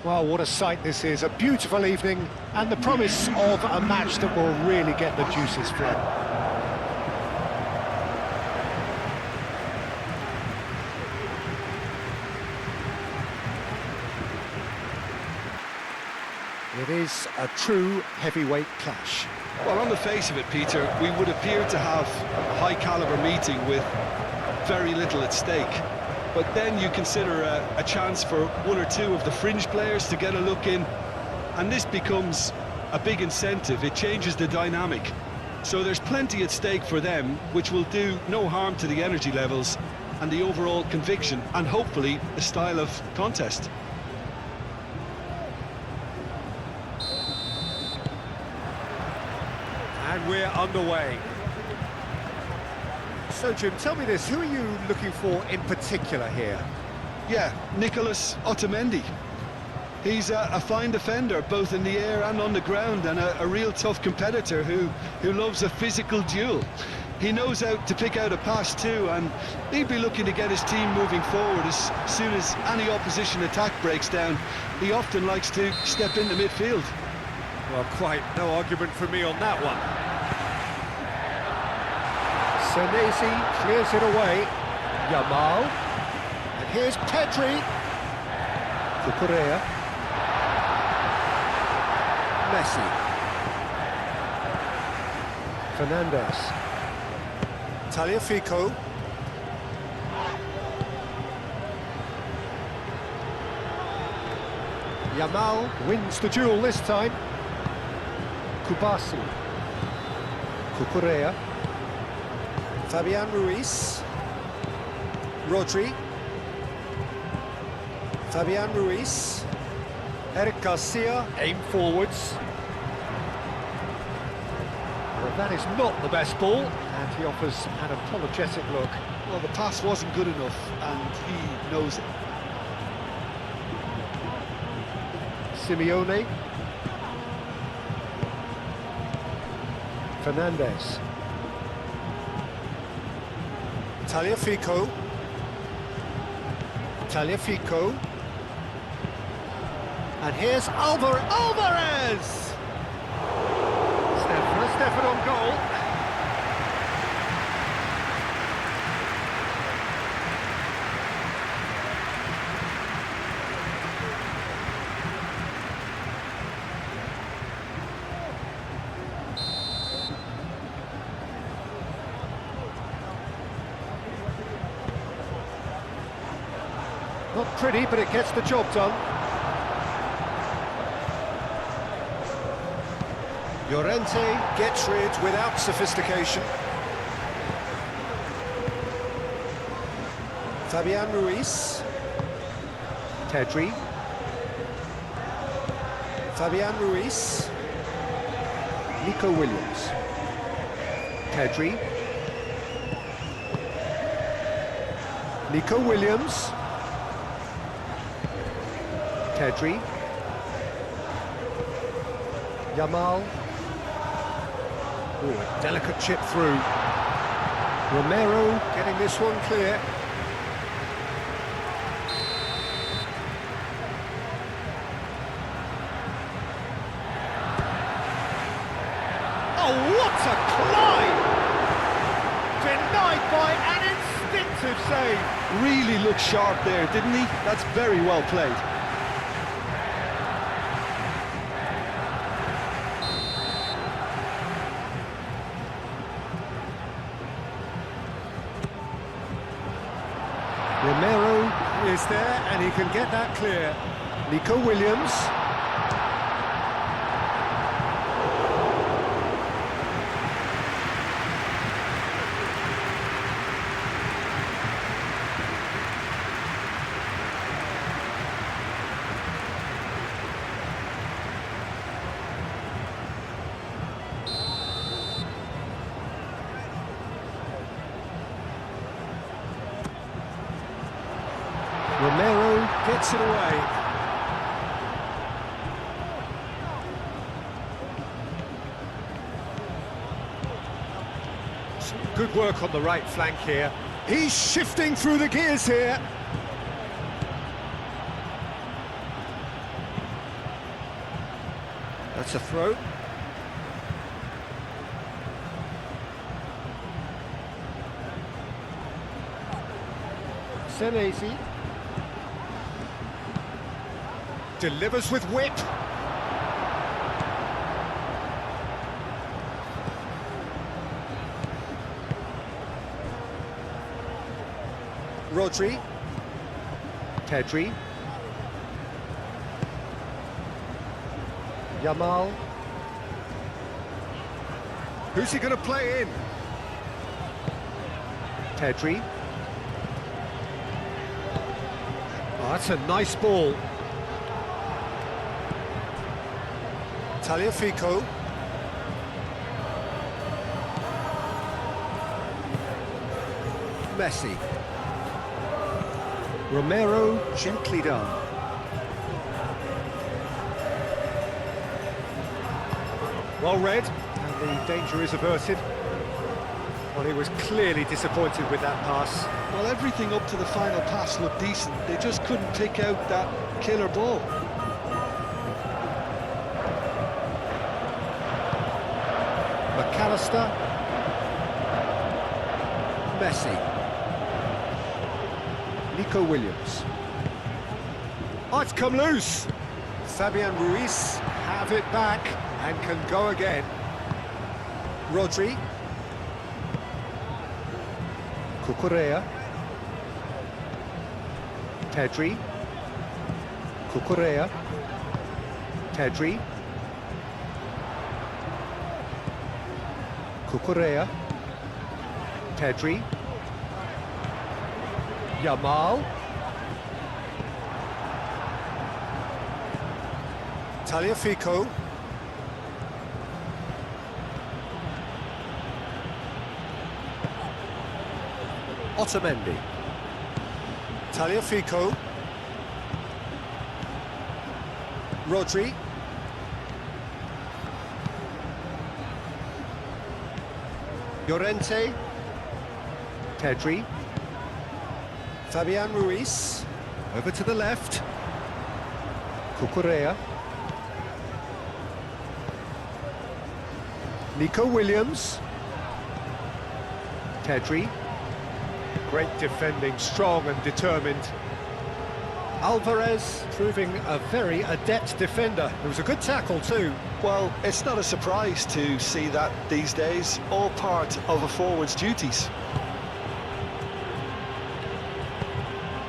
Well, what a sight this is, a beautiful evening, and the promise of a match that will really get the juices flowing. It is a true heavyweight clash. Well, on the face of it, Peter, we would appear to have a high-caliber meeting with very little at stake. But then you consider a chance for one or two of the fringe players to get a look in, and this becomes a big incentive. It changes the dynamic. So there's plenty at stake for them, which will do no harm to the energy levels and the overall conviction, and hopefully the style of contest. And we're underway. So, Jim, tell me this, who are you looking for in particular here? Yeah, Nicolas Otamendi. He's a fine defender, both in the air and on the ground, and a real tough competitor who loves a physical duel. He knows how to pick out a pass too, and he'd be looking to get his team moving forward as soon as any opposition attack breaks down. He often likes to step into midfield. Well, quite no argument from me on that one. Senesi clears it away. Yamal. And here's Pedri. Cucurella. Messi. Fernandez. Tagliafico. Yamal wins the duel this time. Kubasi. Cucurella. Fabian Ruiz. Rodri. Fabian Ruiz. Eric Garcia, aim forwards. Well, that is not the best ball, and he offers an apologetic look. Well, the pass wasn't good enough, and he knows it. Simeone. Fernandez. Tagliafico. Tagliafico. And here's Alvarez! Stefan on goal. Not pretty, but it gets the job done. Llorente gets rid without sophistication. Fabian Ruiz. Pedri. Fabian Ruiz. Nico Williams. Pedri. Nico Williams. Pedri. Yamal. Ooh, a delicate chip through. Romero getting this one clear. Oh, what a climb! Denied by an instinctive save. Really looked sharp there, didn't he? That's very well played. Romero is there, and he can get that clear. Nico Williams. Romero gets it away. Some good work on the right flank here. He's shifting through the gears here. That's a throw. Senesi. Delivers with whip. Rodri. Pedri. Yamal. Who's he going to play in? Pedri. Oh, that's a nice ball. Tagliafico. Messi. Romero, gently done. Well read, and the danger is averted. Well, he was clearly disappointed with that pass. Well, everything up to the final pass looked decent. They just couldn't pick out that killer ball. McAllister. Messi. Nico Williams. Oh, it's come loose. Fabian Ruiz have it back and can go again. Rodri. Cucurella. Pedri. Cucurella. Pedri. Cucurella. Pedri. Yamal. Tagliafico. Otamendi. Tagliafico. Rodri. Llorente. Pedri. Fabian Ruiz. Over to the left. Cucurella. Nico Williams. Pedri. Great defending, strong and determined. Alvarez proving a very adept defender. It was a good tackle too. Well, it's not a surprise to see that these days, all part of a forward's duties.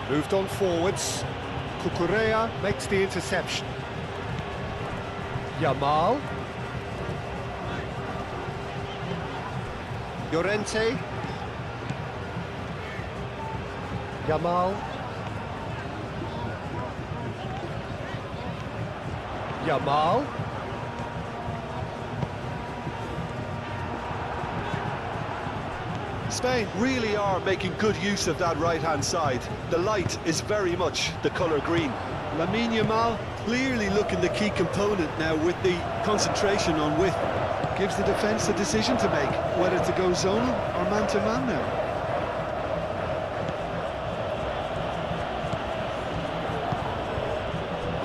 Moved on forwards. Cucurella makes the interception. Yamal. Llorente. Yamal. Yamal. Spain really are making good use of that right-hand side. The light is very much the colour green. Lamine Yamal clearly looking the key component now with the concentration on width. Gives the defence a decision to make, whether to go zonal or man-to-man now.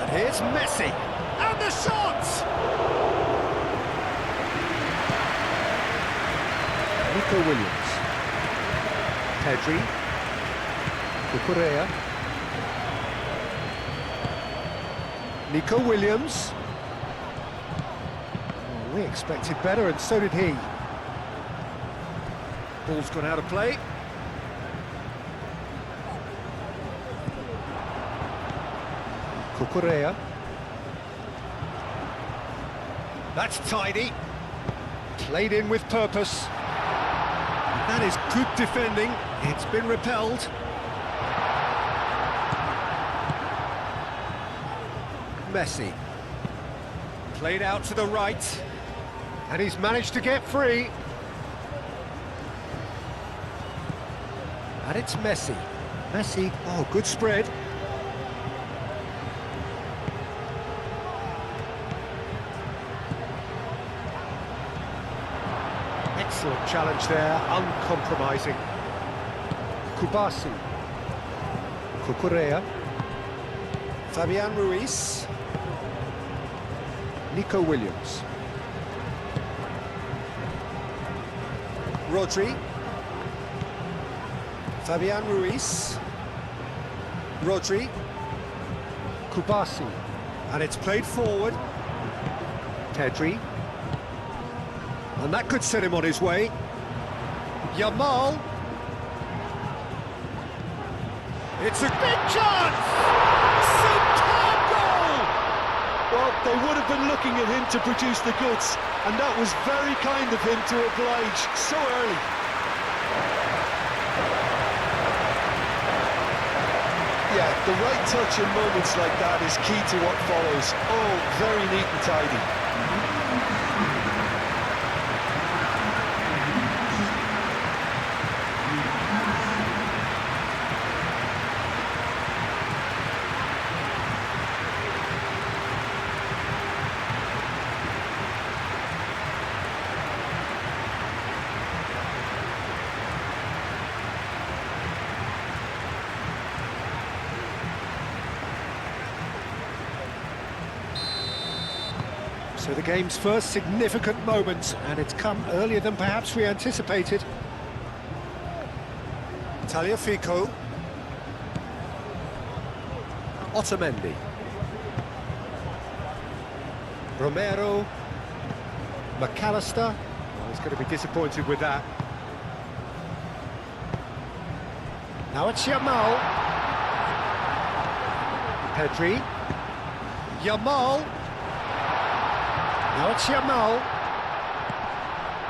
And here's Messi. And the shot! Nico Williams. Pedri. Cucurella. Nico Williams. Oh, we expected better, and so did he. Ball's gone out of play. Cucurella. That's tidy. Played in with purpose. That is good defending. It's been repelled. Messi. Played out to the right. And he's managed to get free. And it's Messi. Messi, oh, good spread. Excellent challenge there, uncompromising. Kubasi. Cucurella. Fabian Ruiz. Nico Williams. Rodri. Fabian Ruiz. Rodri. Kubasi. And it's played forward. Pedri. And that could set him on his way. Yamal. It's a big chance! Superb goal! Well, they would have been looking at him to produce the goods, and that was very kind of him to oblige so early. Yeah, the right touch in moments like that is key to what follows. Oh, very neat and tidy. So the game's first significant moment, and it's come earlier than perhaps we anticipated. Tagliafico. Otamendi. Romero. McAllister. Oh, he's going to be disappointed with that. Now it's Yamal. Pedri. Yamal. Now it's Yamal.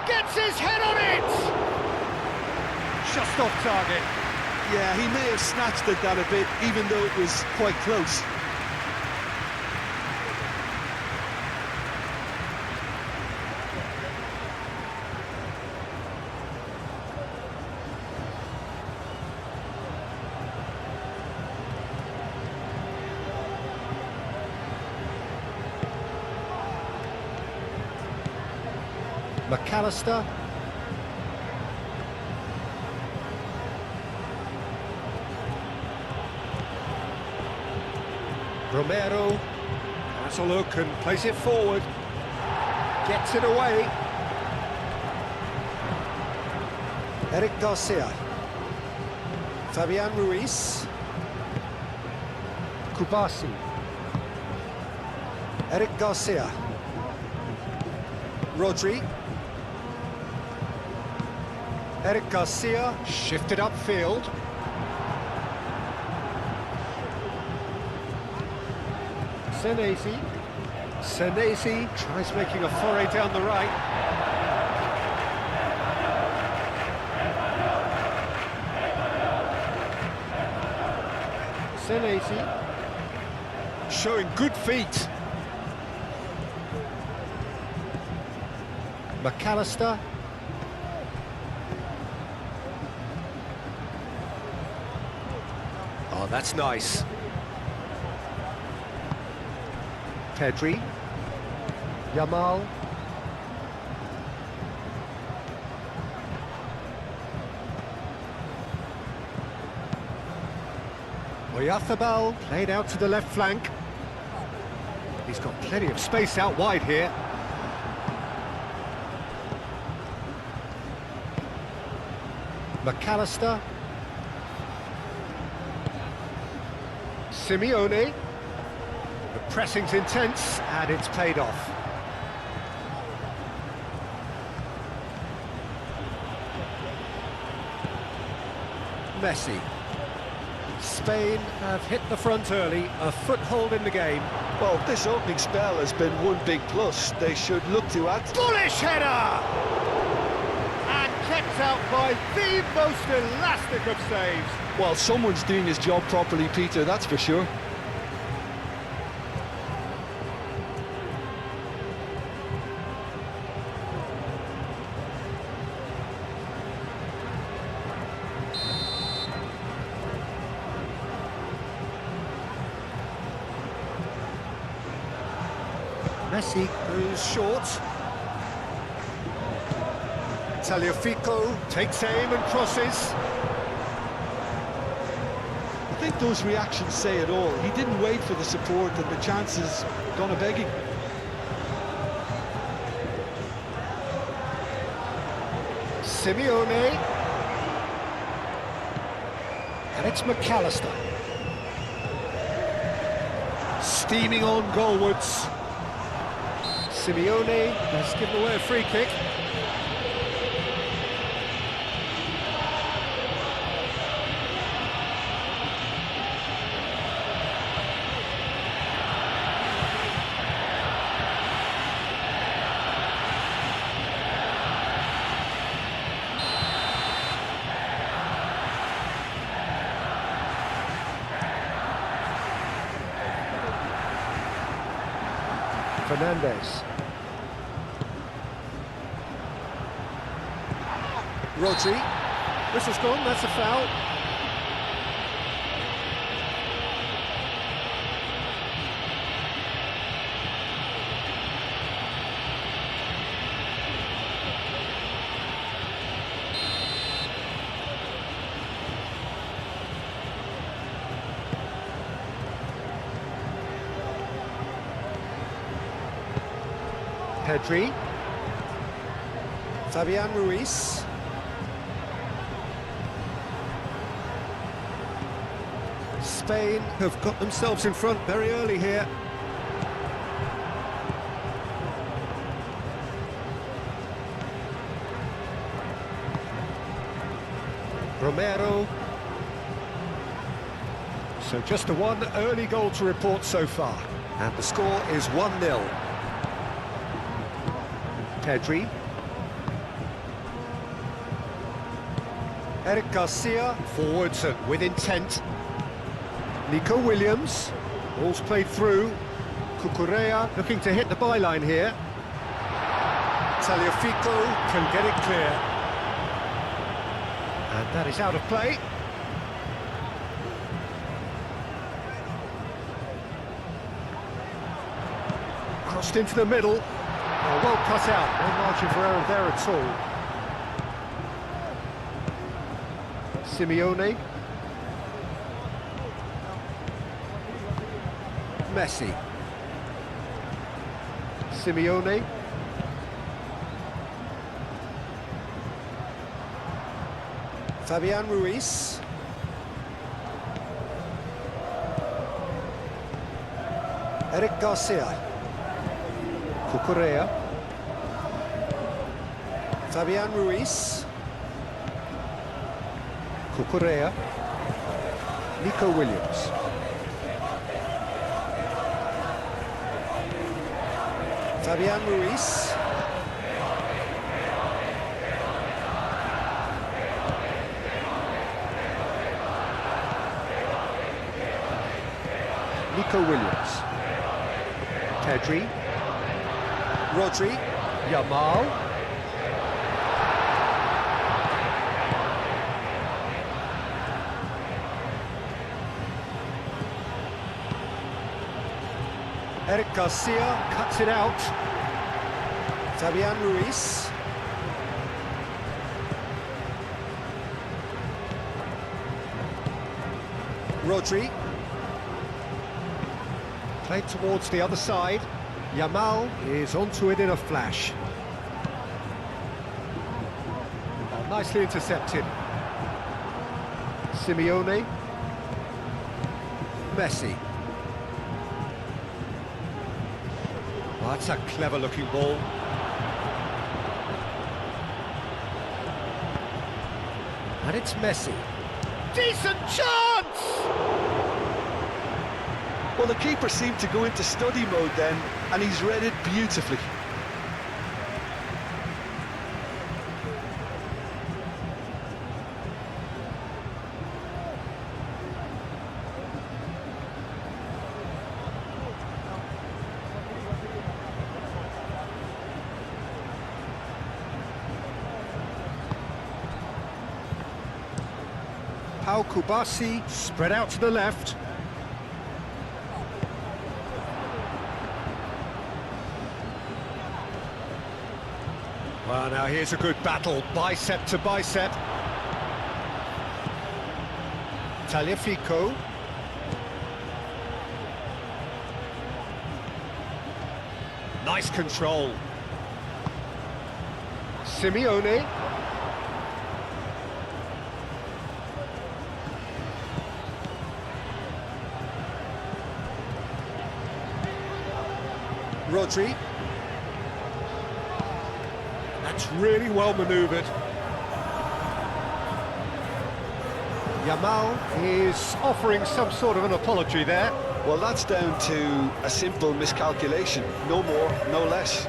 Gets his head on it! Just off target. Yeah, he may have snatched at that a bit, even though it was quite close. McAllister. Romero has a look and plays it forward. Gets it away. Eric Garcia. Fabian Ruiz. Kubasi. Eric Garcia. Rodri. Eric Garcia shifted upfield. Senesi tries making a foray down the right. Senesi showing good feet. McAllister. Oh, that's nice. Pedri. Yamal. Oyarzabal played out to the left flank. He's got plenty of space out wide here. McAllister. Simeone. The pressing's intense, and it's paid off. Messi. Spain have hit the front early, a foothold in the game. Well, this opening spell has been one big plus. They should look to add... Bullish header! And kept out by the most elastic of saves. Well, someone's doing his job properly, Peter, that's for sure. Messi goes short. Tagliafico takes aim and crosses. I think those reactions say it all. He didn't wait for the support and the chances gone a-begging. Simeone. And it's McAllister. Steaming on goalwards. Simeone has given away a free kick. Fernandez. Rodri. Whistle's gone, that's a foul. Pedri. Fabian Ruiz. Spain have got themselves in front very early here. Romero. So just the one early goal to report so far. And the score is 1-0. Pedri. Eric Garcia, forwards and with intent. Nico Williams, ball's played through. Cucurella looking to hit the byline here. Tagliafico can get it clear. And that is out of play. Crossed into the middle. Oh, well cut out, no margin for error there at all. Simeone. Messi. Simeone. Fabian Ruiz. Eric Garcia. Cucurella. Fabian Ruiz. Cucurella. Nico Williams. Fabian Ruiz. Nico Williams. Pedri. Rodri. Yamal. Eric Garcia cuts it out. Fabian Ruiz. Rodri. Played towards the other side. Yamal is onto it in a flash. Oh, nicely intercepted. Simeone. Messi. Oh, that's a clever-looking ball. And it's Messi. Decent chance! Well, the keeper seemed to go into study mode then, and he's read it beautifully. Pau Kubasi spread out to the left. Well, now here's a good battle, bicep to bicep. Tagliafico. Nice control. Simeone. Rodri. That's really well manoeuvred. Yamal is offering some sort of an apology there. Well, that's down to a simple miscalculation. No more, no less.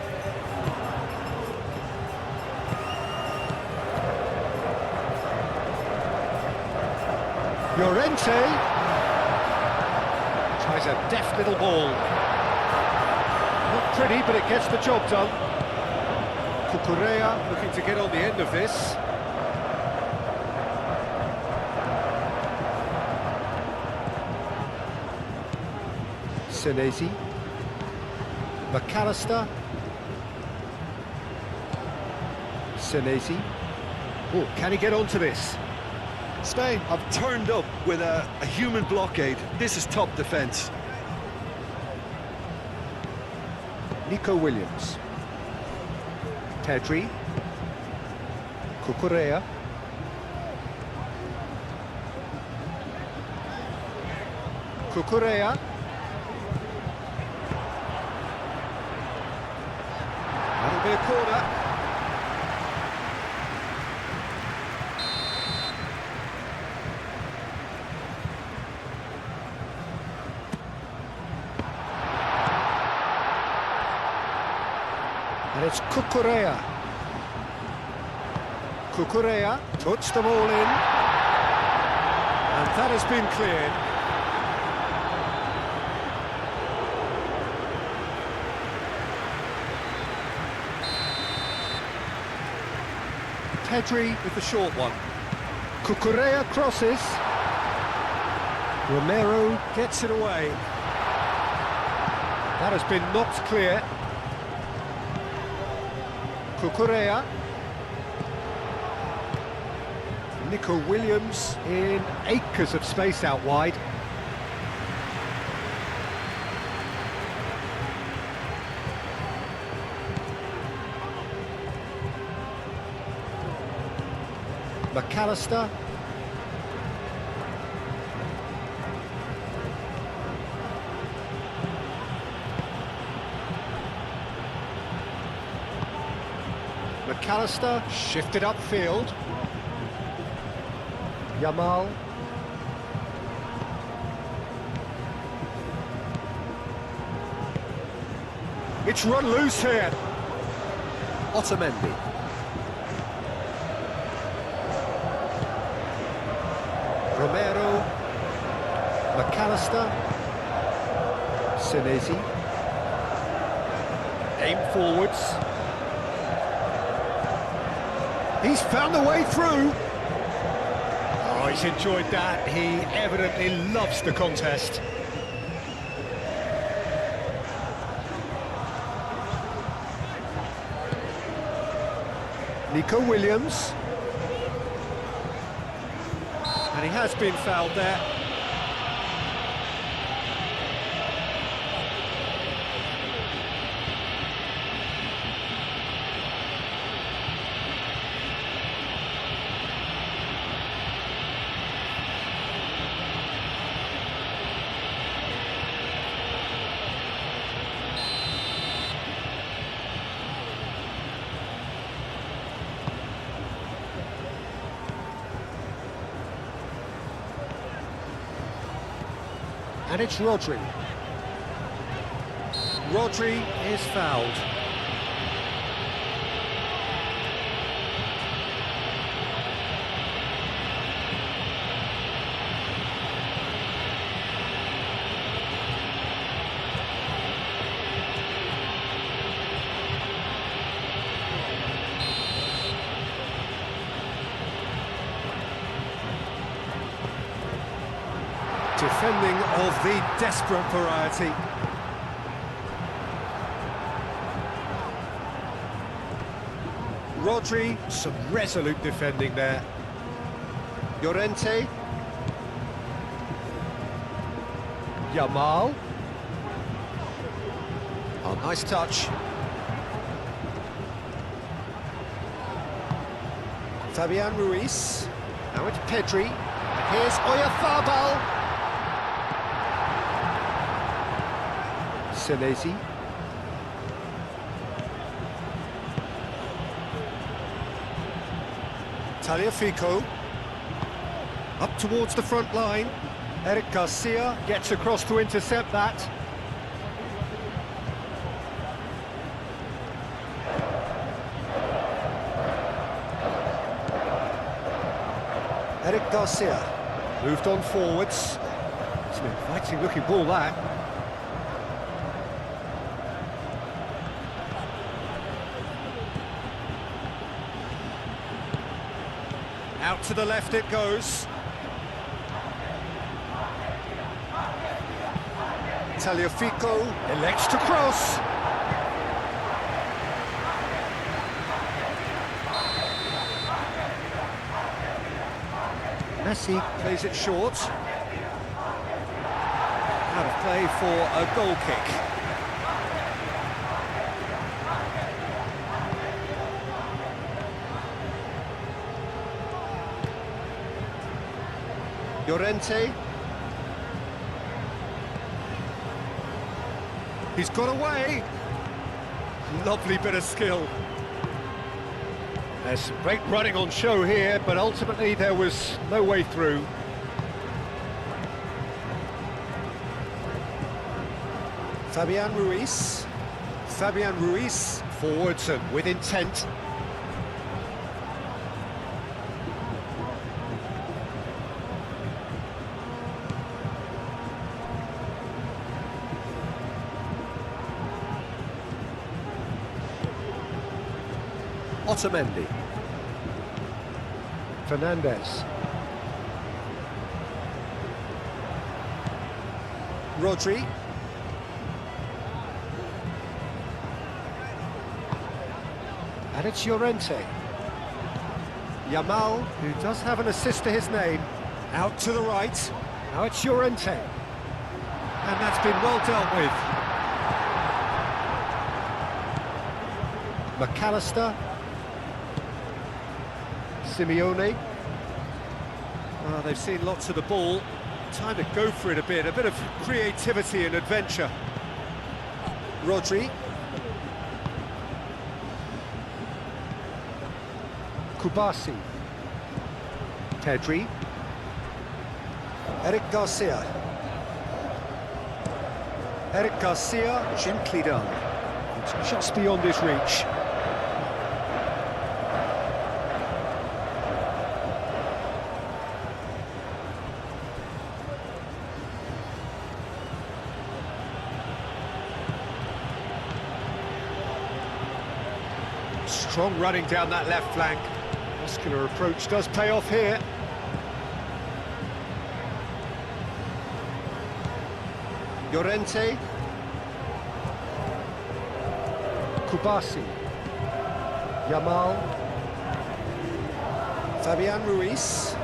Llorente tries a deft little ball. Not pretty, but it gets the job done. Cucurella looking to get on the end of this. Senesi. McAllister. Senesi. Oh, can he get onto this? Spain have turned up with a human blockade. This is top defence. Nico Williams. Pedri. Cucurella. Cucurella. That'll be a corner. And it's Cucurella. Cucurella puts them all in. And that has been cleared. Pedri with the short one. Cucurella crosses. Romero gets it away. That has been knocked clear. Cucurella. Nico Williams in acres of space out wide. McAllister. McAllister shifted upfield. Yamal. It's run loose here. Otamendi. Romero. McAllister. Senesi. Aim forwards. He's found the way through. Oh, he's enjoyed that. He evidently loves the contest. Nico Williams. And he has been fouled there. And it's Rodri. Rodri is fouled. Defending of the desperate variety. Rodri, some resolute defending there. Llorente. Yamal. Oh, nice touch. Fabian Ruiz. Now it's Pedri. Here's Oyarzabal. Senesi. Tagliafico. Up towards the front line. Eric Garcia gets across to intercept that. Eric Garcia moved on forwards. It's an inviting looking ball, that. Out to the left it goes. Tagliafico elects to cross. Messi plays it short. Out of play for a goal kick. Llorente. He's got away. Lovely bit of skill. There's some great running on show here, but ultimately there was no way through. Fabian Ruiz. Fabian Ruiz forwards and with intent. Otamendi. Fernandez. Rodri. And it's Llorente. Yamal, who does have an assist to his name. Out to the right. Now it's Llorente. And that's been well dealt with. McAllister. Simeone. Oh, they've seen lots of the ball. Time to go for it a bit of creativity and adventure. Rodri. Kubasi. Pedri. Eric Garcia. Eric Garcia, gently done. It's just beyond his reach. Strong running down that left flank. Muscular approach does pay off here. Llorente. Kubasi. Yamal. Fabian Ruiz.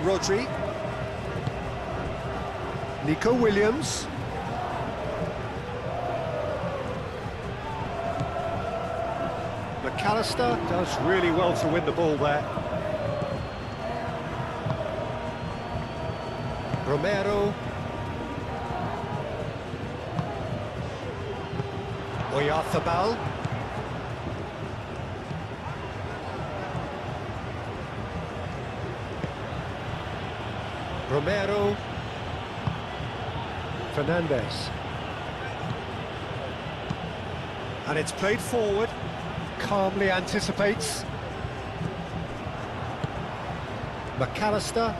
Rodri. Nico Williams. McAllister does really well to win the ball there. Romero. Oyarzabal. Romero. Fernandez. And it's played forward. Calmly anticipates. McAllister.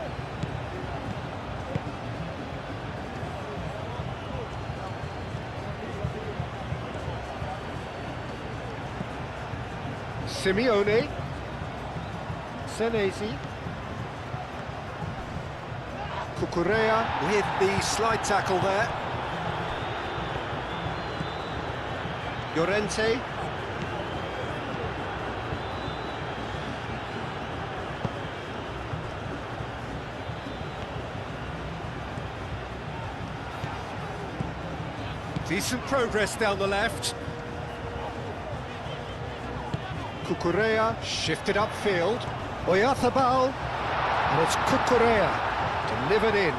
Simeone. Senesi. Cucurella with the slide tackle there. Llorente. Decent progress down the left. Cucurella shifted upfield. Oyarzabal. And it's Cucurella delivered in.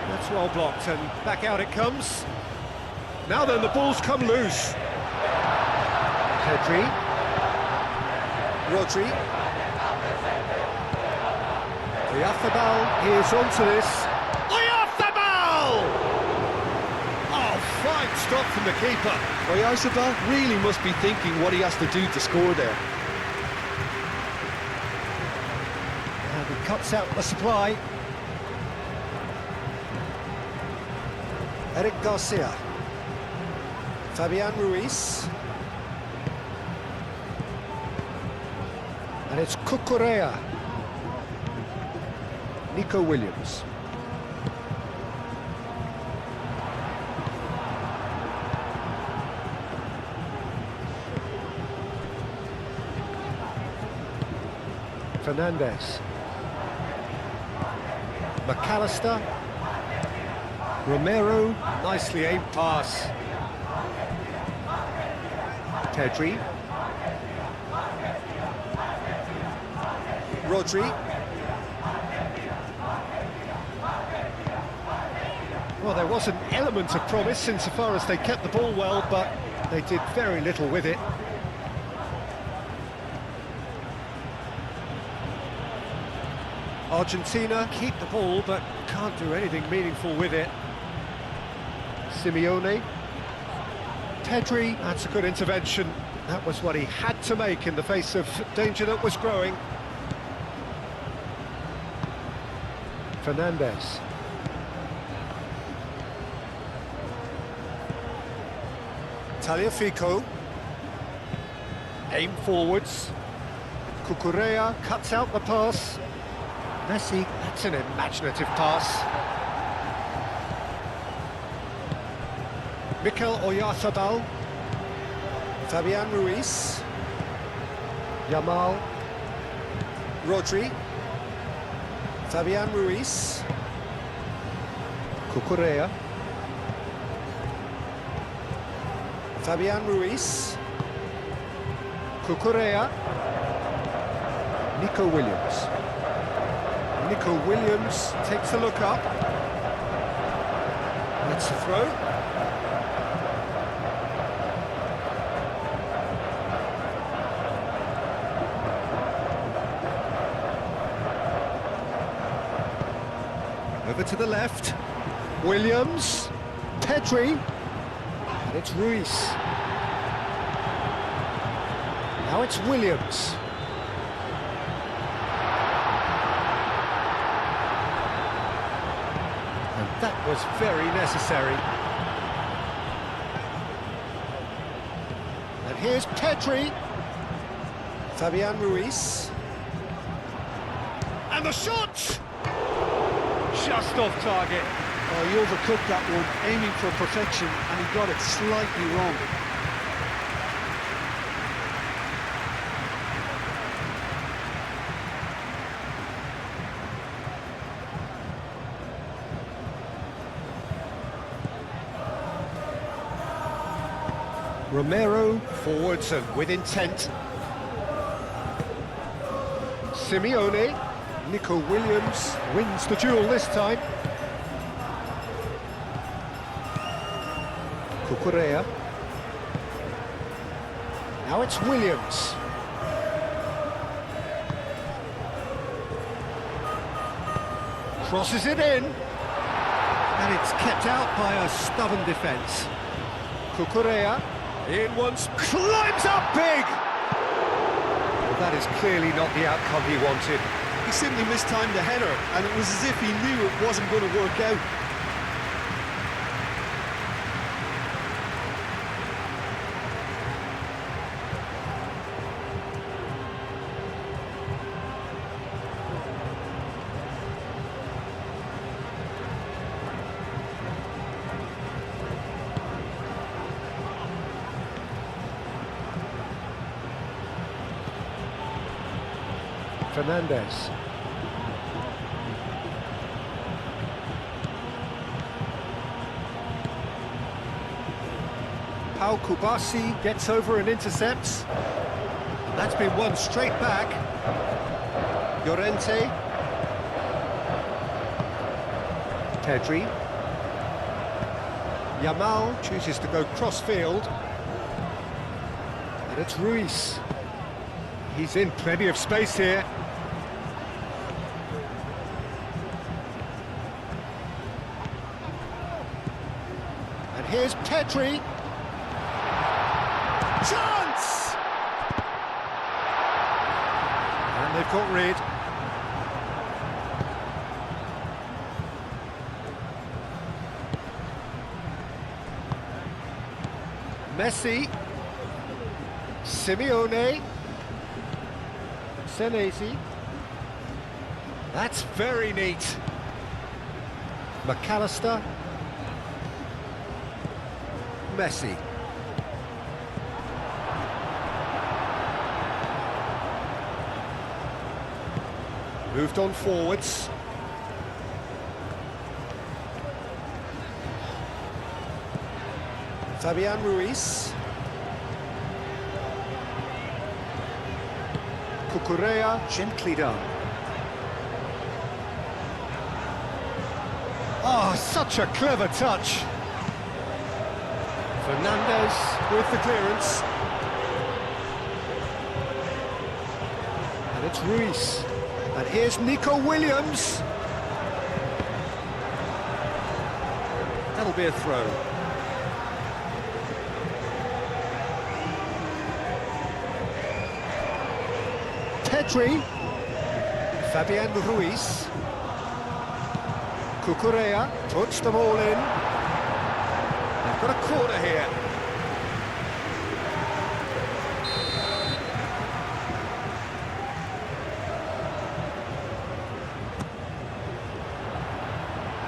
That's well blocked, and back out it comes. Now then, the ball's come loose. Pedri. Rodri. Oyarzabal is onto this. Oyarzabal! Oh, fine stop from the keeper. Oyarzabal really must be thinking what he has to do to score there. And he cuts out the supply. Eric Garcia. Fabian Ruiz. And it's Cucurella. Nico Williams. Fernandez. McAllister. Romero, nicely aimed pass. Pedri. Rodri. Well, there was an element of promise insofar as they kept the ball well, but they did very little with it. Argentina keep the ball, but can't do anything meaningful with it. Simeone. Pedri, that's a good intervention. That was what he had to make in the face of danger that was growing. Fernandez. Tagliafico. Aim forwards. Cucurella cuts out the pass. Messi, that's an imaginative pass. Mikel Oyarzabal. Fabian Ruiz. Yamal. Rodri. Fabian Ruiz. Cucurella. Fabian Ruiz. Cucurella. Nico Williams. Nico Williams takes a look up. That's the throw. Over to the left. Williams. Pedri. And it's Ruiz. Now it's Williams. And that was very necessary. And here's Pedri. Fabian Ruiz. And the shot! Just off target. Oh, he overcooked that one, aiming for perfection, and he got it slightly wrong. Romero, forwards and with intent. Simeone. Nico Williams wins the duel this time. Cucurella. Now it's Williams. Crosses it in. And it's kept out by a stubborn defence. Cucurella in once, climbs up big! Well, that is clearly not the outcome he wanted. He simply mistimed the header, and it was as if he knew it wasn't going to work out. Fernandez. Pau Kubasi gets over and intercepts. That's been won straight back. Llorente. Pedri. Yamal chooses to go cross-field. And it's Ruiz. He's in plenty of space here. And here's Pedri. Chance! And they've got rid. Messi. Simeone. Senesi. That's very neat. McAllister. Messi. Moved on forwards. Fabian Ruiz. Cucurella, gently done. Oh, such a clever touch. Fernandez with the clearance. And it's Ruiz. And here's Nico Williams. That'll be a throw. Pedri. Fabian Ruiz. Cucurella puts them all in. They've got a corner here.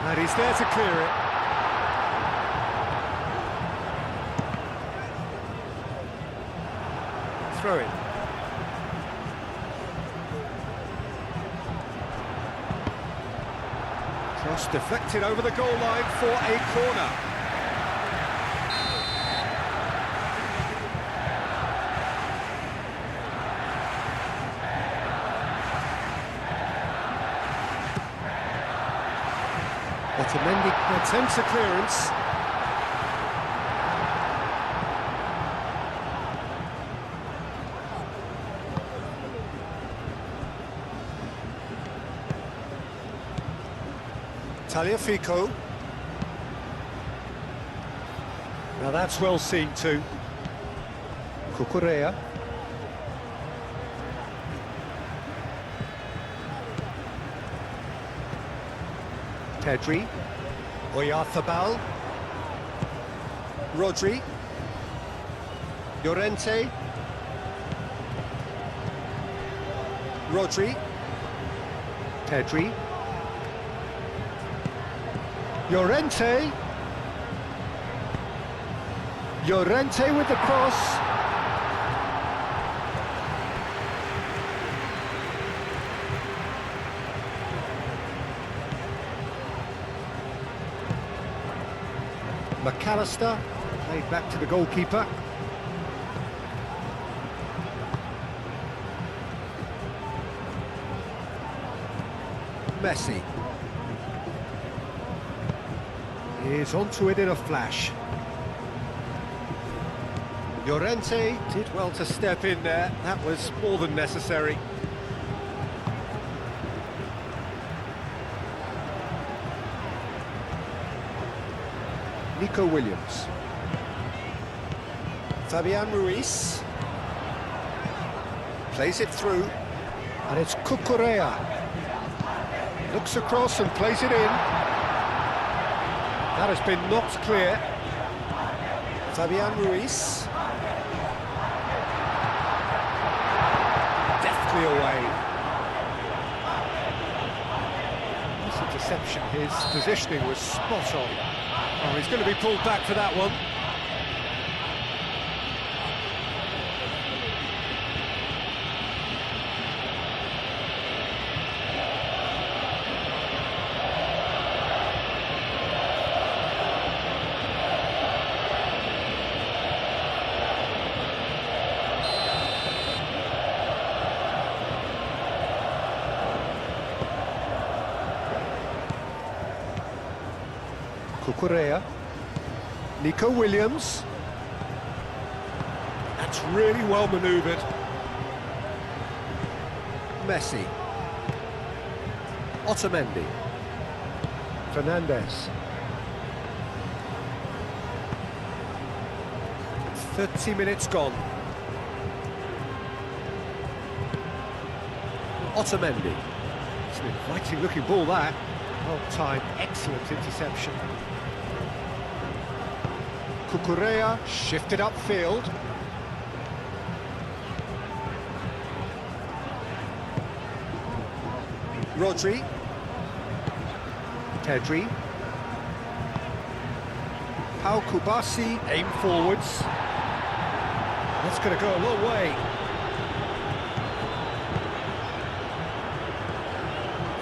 And he's there to clear it. Throw in. Cross deflected over the goal line for a corner. Otamendi attempts a clearance. Tagliafico. Now that's well seen too. Cucurella. Pedri. Oyarzabal. Rodri. Llorente. Rodri. Pedri. Llorente. Llorente with the cross. McAllister played back to the goalkeeper. Messi. Is onto it in a flash. Llorente did well to step in there. That was more than necessary. Nico Williams. Fabian Ruiz. Plays it through. And it's Cucurella. Looks across and plays it in. That has been knocked clear. Fabian Ruiz. Deftly away. This interception, his positioning was spot on. Oh, he's going to be pulled back for that one. Cucurella. Nico Williams. That's really well manoeuvred. Messi. Otamendi. Fernandez. 30 minutes gone. Otamendi. It's an inviting looking ball, that. Well timed, excellent interception. Cucurella shifted upfield. Rodri. Pedri. Pau Kubasi, aim forwards. That's going to go a long way.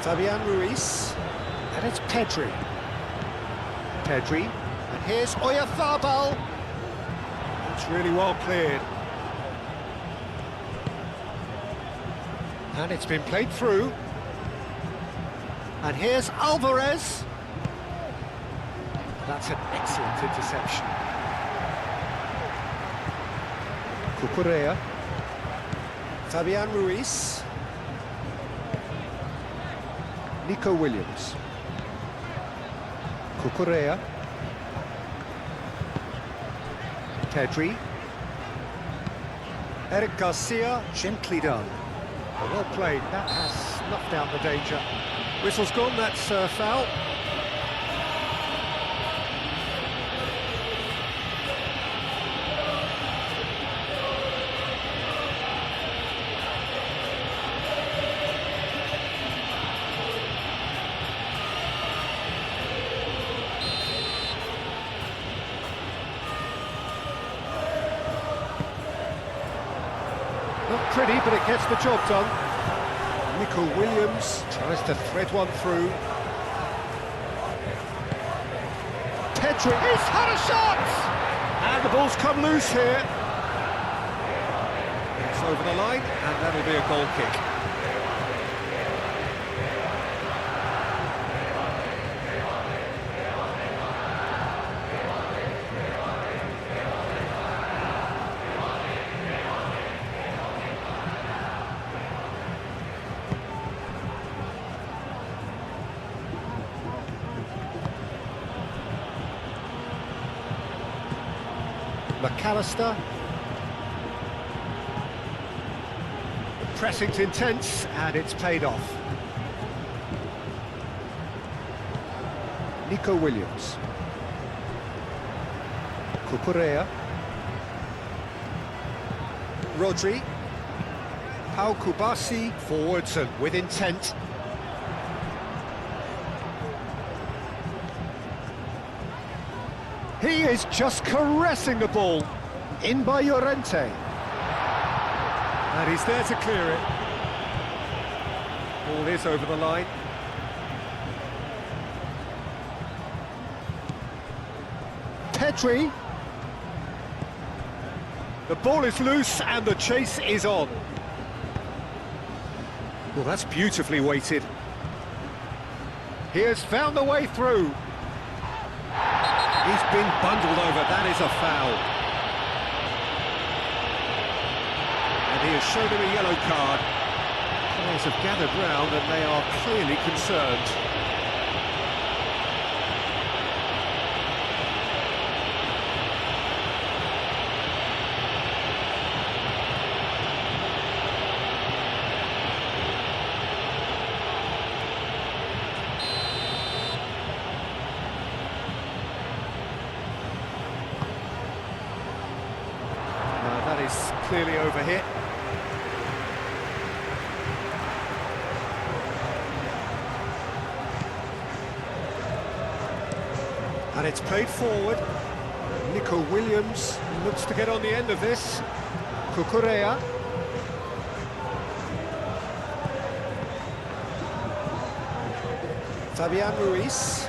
Fabian Ruiz. And it's Pedri. Pedri. And here's Oyarzabal. It's really well cleared. And it's been played through. And here's Alvarez. That's an excellent interception. Cucurella. Fabian Ruiz. Nico Williams. Cucurella. Pedri. Eric Garcia, gently done. Well played, that has snuffed out the danger. Whistle's gone, that's foul. Not pretty, but it gets the job done. Nico Williams tries to thread one through. Pedri, he's had a shot! And the ball's come loose here. It's over the line, and that'll be a goal kick. McAllister. The pressing's intense, and it's paid off. Nico Williams. Cucurella. Rodri. Pau Kubasi, forwards and with intent. He is just caressing the ball. In by Llorente. And he's there to clear it. Ball is over the line. Pedri. The ball is loose and the chase is on. Well, that's beautifully weighted. He has found the way through. He's been bundled over, that is a foul. And he has shown him a yellow card. Players have gathered round and they are clearly concerned. Is clearly overhit. And it's played forward. Nico Williams looks to get on the end of this. Cucurella. Fabian Ruiz.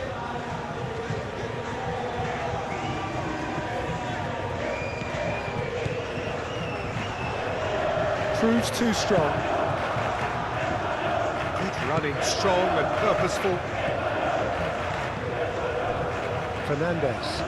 Proves too strong. Good running, strong and purposeful. Fernandez.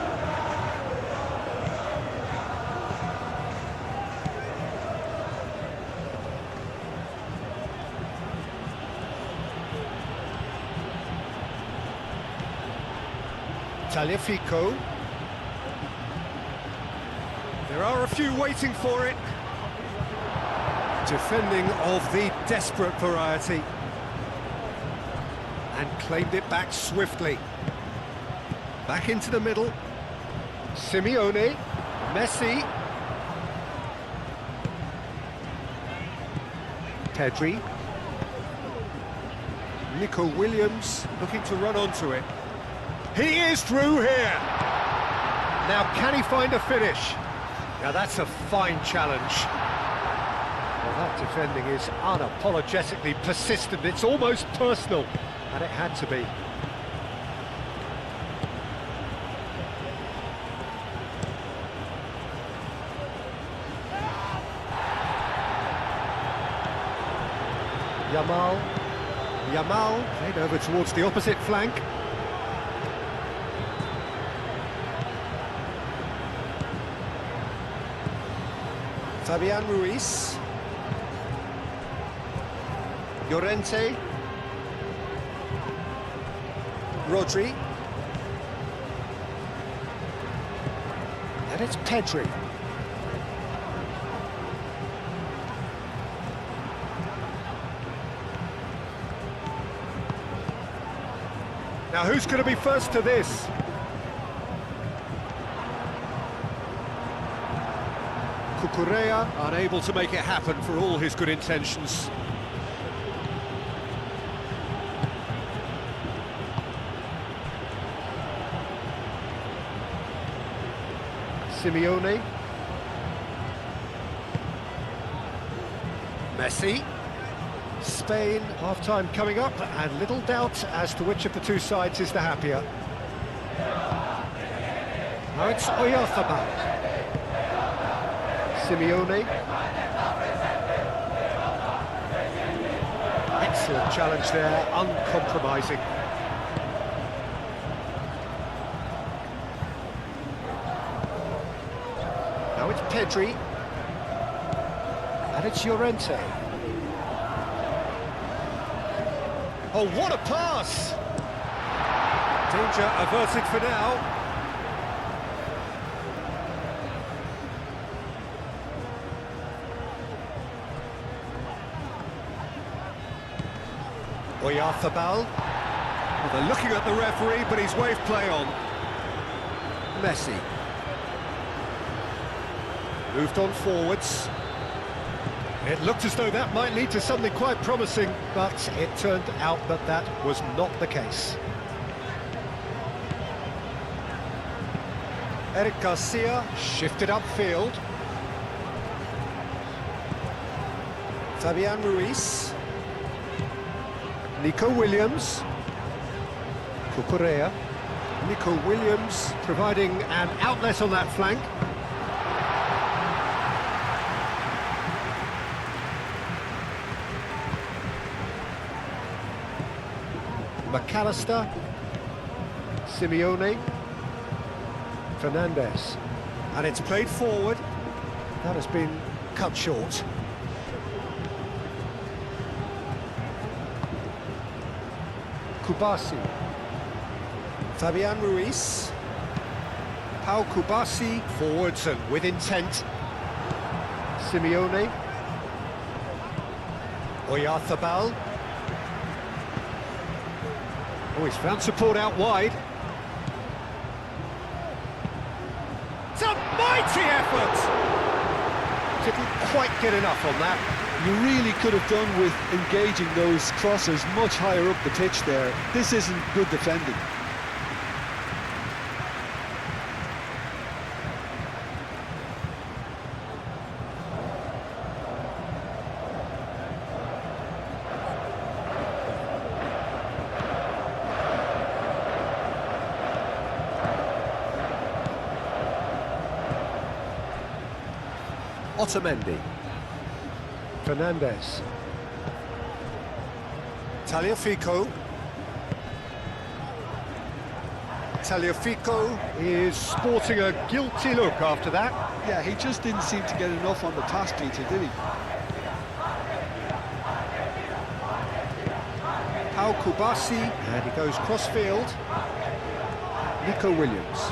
Tagliafico. There are a few waiting for it. Defending of the desperate variety. And claimed it back swiftly. Back into the middle. Simeone. Messi. Pedri. Nico Williams looking to run onto it. He is through here! Now can he find a finish? Now that's a fine challenge. Well, that defending is unapologetically persistent. It's almost personal, and it had to be. Yamal played over towards the opposite flank. Fabian Ruiz. Llorente. Rodri. And it's Pedri. Now who's going to be first to this? Cucurella unable to make it happen for all his good intentions. Simeone. Messi. Spain, half-time coming up, and little doubt as to which of the two sides is the happier. Now it's Oyarzabal. Simeone. Excellent challenge there, uncompromising. Now it's Pedri. And it's Llorente. Oh, what a pass! Danger averted for now. Oyarzabal. Well, they're looking at the referee, but he's waved play on. Messi. Moved on forwards. It looked as though that might lead to something quite promising, but it turned out that that was not the case. Eric Garcia shifted upfield. Fabian Ruiz. Nico Williams. Cucurella. Nico Williams providing an outlet on that flank. McAllister, Simeone, Fernandez, and it's played forward. That has been cut short. Kubasi, Fabian Ruiz, Pau Kubasi, forwards and with intent. Simeone, Oyarzabal. Oh, he's found support out wide. It's a mighty effort! Didn't quite get enough on that. You really could have done with engaging those crossers much higher up the pitch there. This isn't good defending. Otamendi. Fernandez. Tagliafico. Tagliafico is sporting a guilty look after that. Yeah, he just didn't seem to get enough on the pass, Peter, did he? Pau Kubasi, and he goes cross-field. Nico Williams.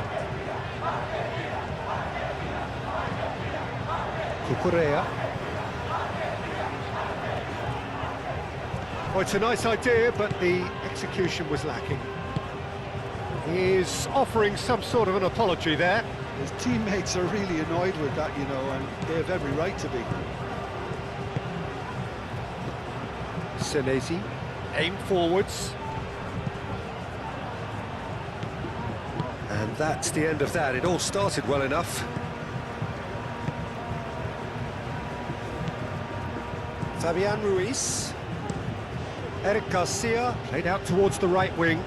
Cucurella. Well, it's a nice idea, but the execution was lacking. He's offering some sort of an apology there. His teammates are really annoyed with that, you know, and they have every right to be. Senesi, aim forwards. And that's the end of that. It all started well enough. Fabian Ruiz. Eric Garcia, played out towards the right wing.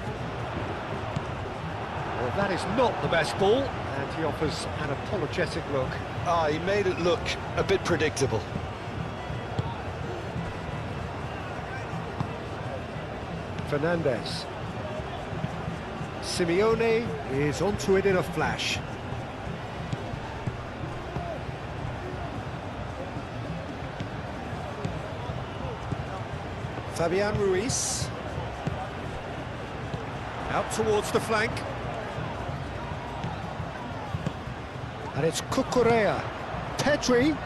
Well, that is not the best ball, and he offers an apologetic look. He made it look a bit predictable. Fernandez. Simeone is onto it in a flash. Fabian Ruiz. Out towards the flank. And it's Cucurella. Pedri.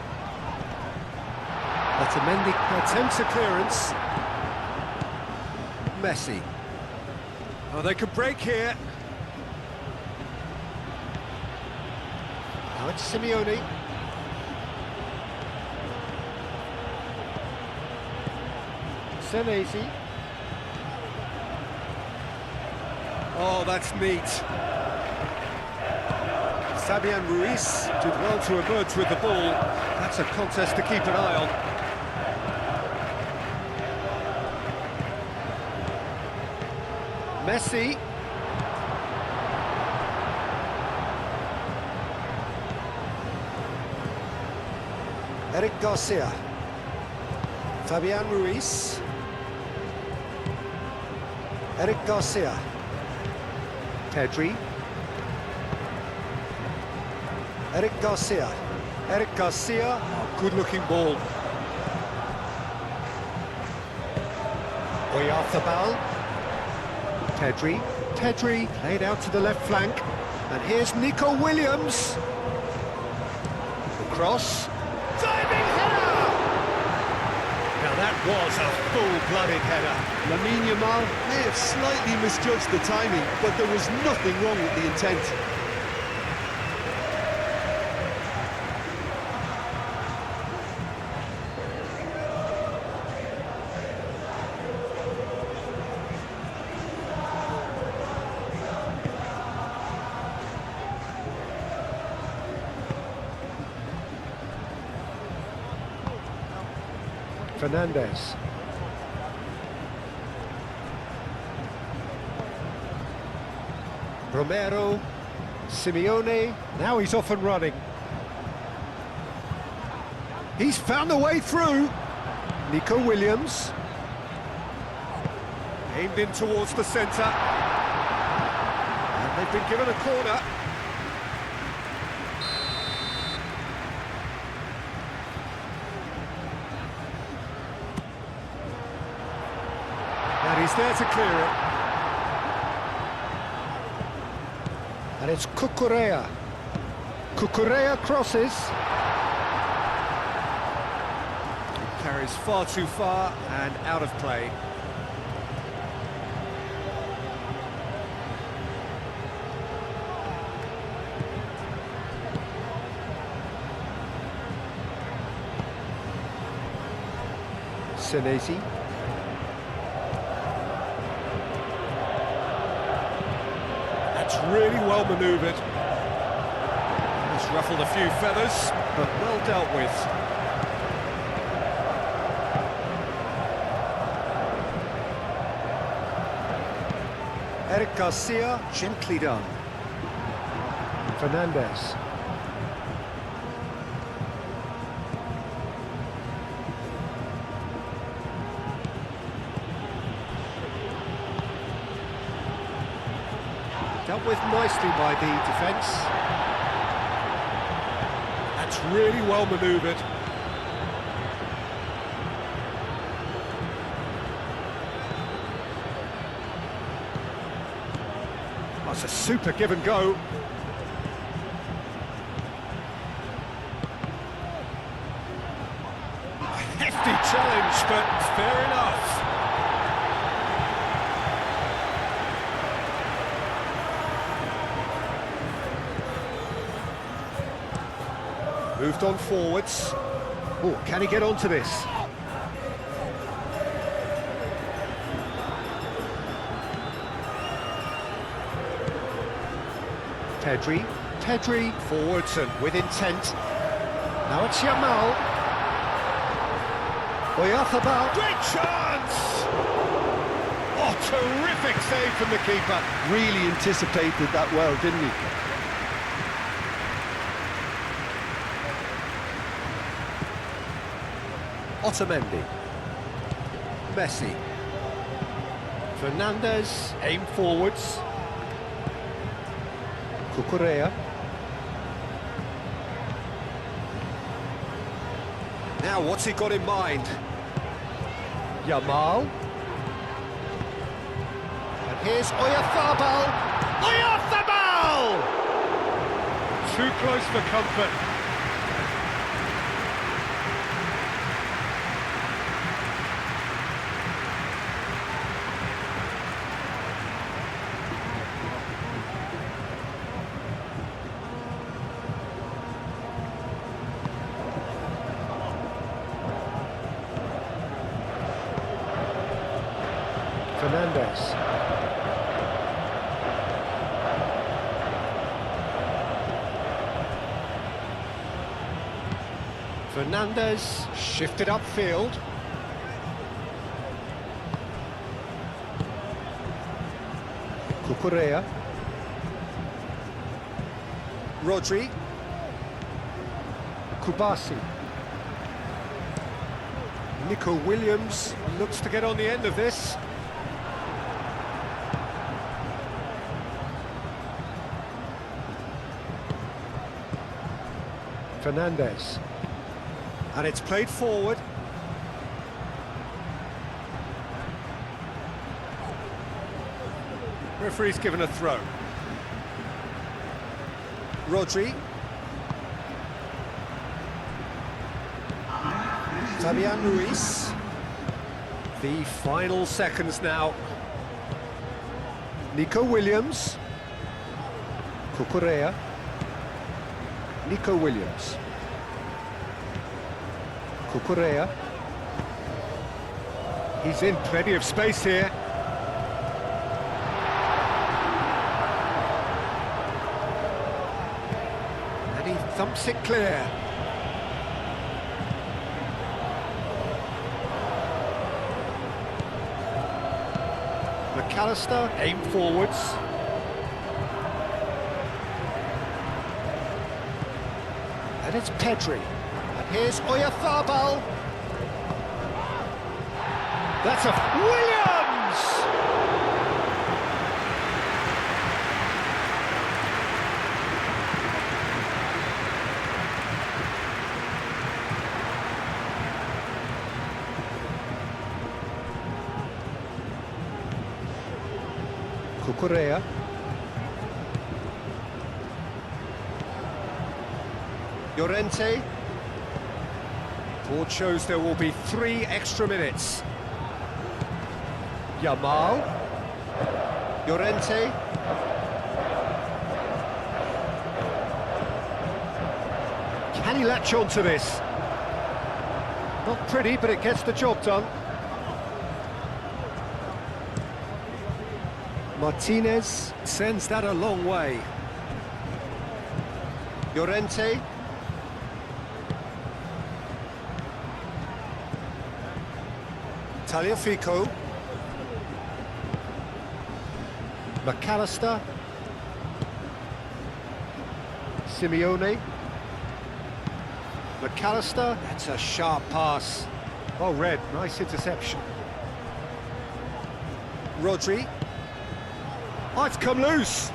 Otamendi attempts a clearance. Messi. Oh, they could break here. Now it's Simeone. Senesi. Oh, that's neat. Fabian Ruiz did well to emerge with the ball. That's a contest to keep an eye on. Messi. Eric Garcia. Fabian Ruiz. Eric Garcia. Pedri. Eric Garcia. Eric Garcia. Oh, good-looking ball. Oyarzabal. Pedri. Pedri played out to the left flank. And here's Nico Williams. The cross. Diving header! Now that was a full-blooded header. Lamine Yamal may have slightly misjudged the timing, but there was nothing wrong with the intent. Fernandez. Romero. Simeone. Now he's off and running. He's found a way through. Nico Williams. Aimed in towards the centre. And they've been given a corner. And he's there to clear it. And it's Cucurella. Cucurella crosses. It carries far too far and out of play. Senesi. That's really well manoeuvred. It's ruffled a few feathers, but well dealt with. Eric Garcia, gently done. Fernandez. Dealt with nicely by the defence. That's really well manoeuvred. That's a super give and go. Hefty challenge, but fair enough. Moved on forwards. Oh, can he get onto this? Pedri, forwards and with intent. Now it's Yamal. Oyarzábal, great chance! Oh, terrific save from the keeper. Really anticipated that well, didn't he? Otamendi. Messi. Fernandez, aim forwards. Cucurella. Now, what's he got in mind? Yamal. And here's Oyarzábal. Oyarzábal! Too close for comfort. Fernandez. Fernandez shifted upfield. Cucurella. Rodri. Kubasi. Nico Williams looks to get on the end of this. Fernandez. And it's played forward. Referee's given a throw. Rodri. Fabian Ruiz. The final seconds now. Nico Williams. Cucurella. Nico Williams. Cucurella. He's in plenty of space here. And he thumps it clear. McAllister, aim forwards. And it's Pedri. And here's Oyarzábal. That's a... Williams! Cucurella. Llorente. Board shows there will be 3 extra minutes. Yamal. Llorente. Can he latch on to this? Not pretty, but it gets the job done. Martinez sends that a long way. Llorente. Tagliafico. McAllister. Simeone. McAllister. That's a sharp pass. Oh, red. Nice interception. Rodri. Oh, it's come loose.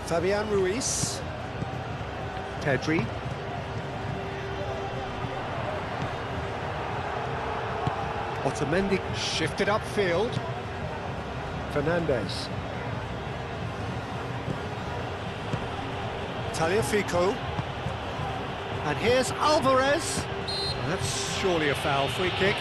Fabian Ruiz. Pedri. Otamendi shifted upfield. Fernandez. Tagliafico. And here's Alvarez. That's surely a foul. Free kick.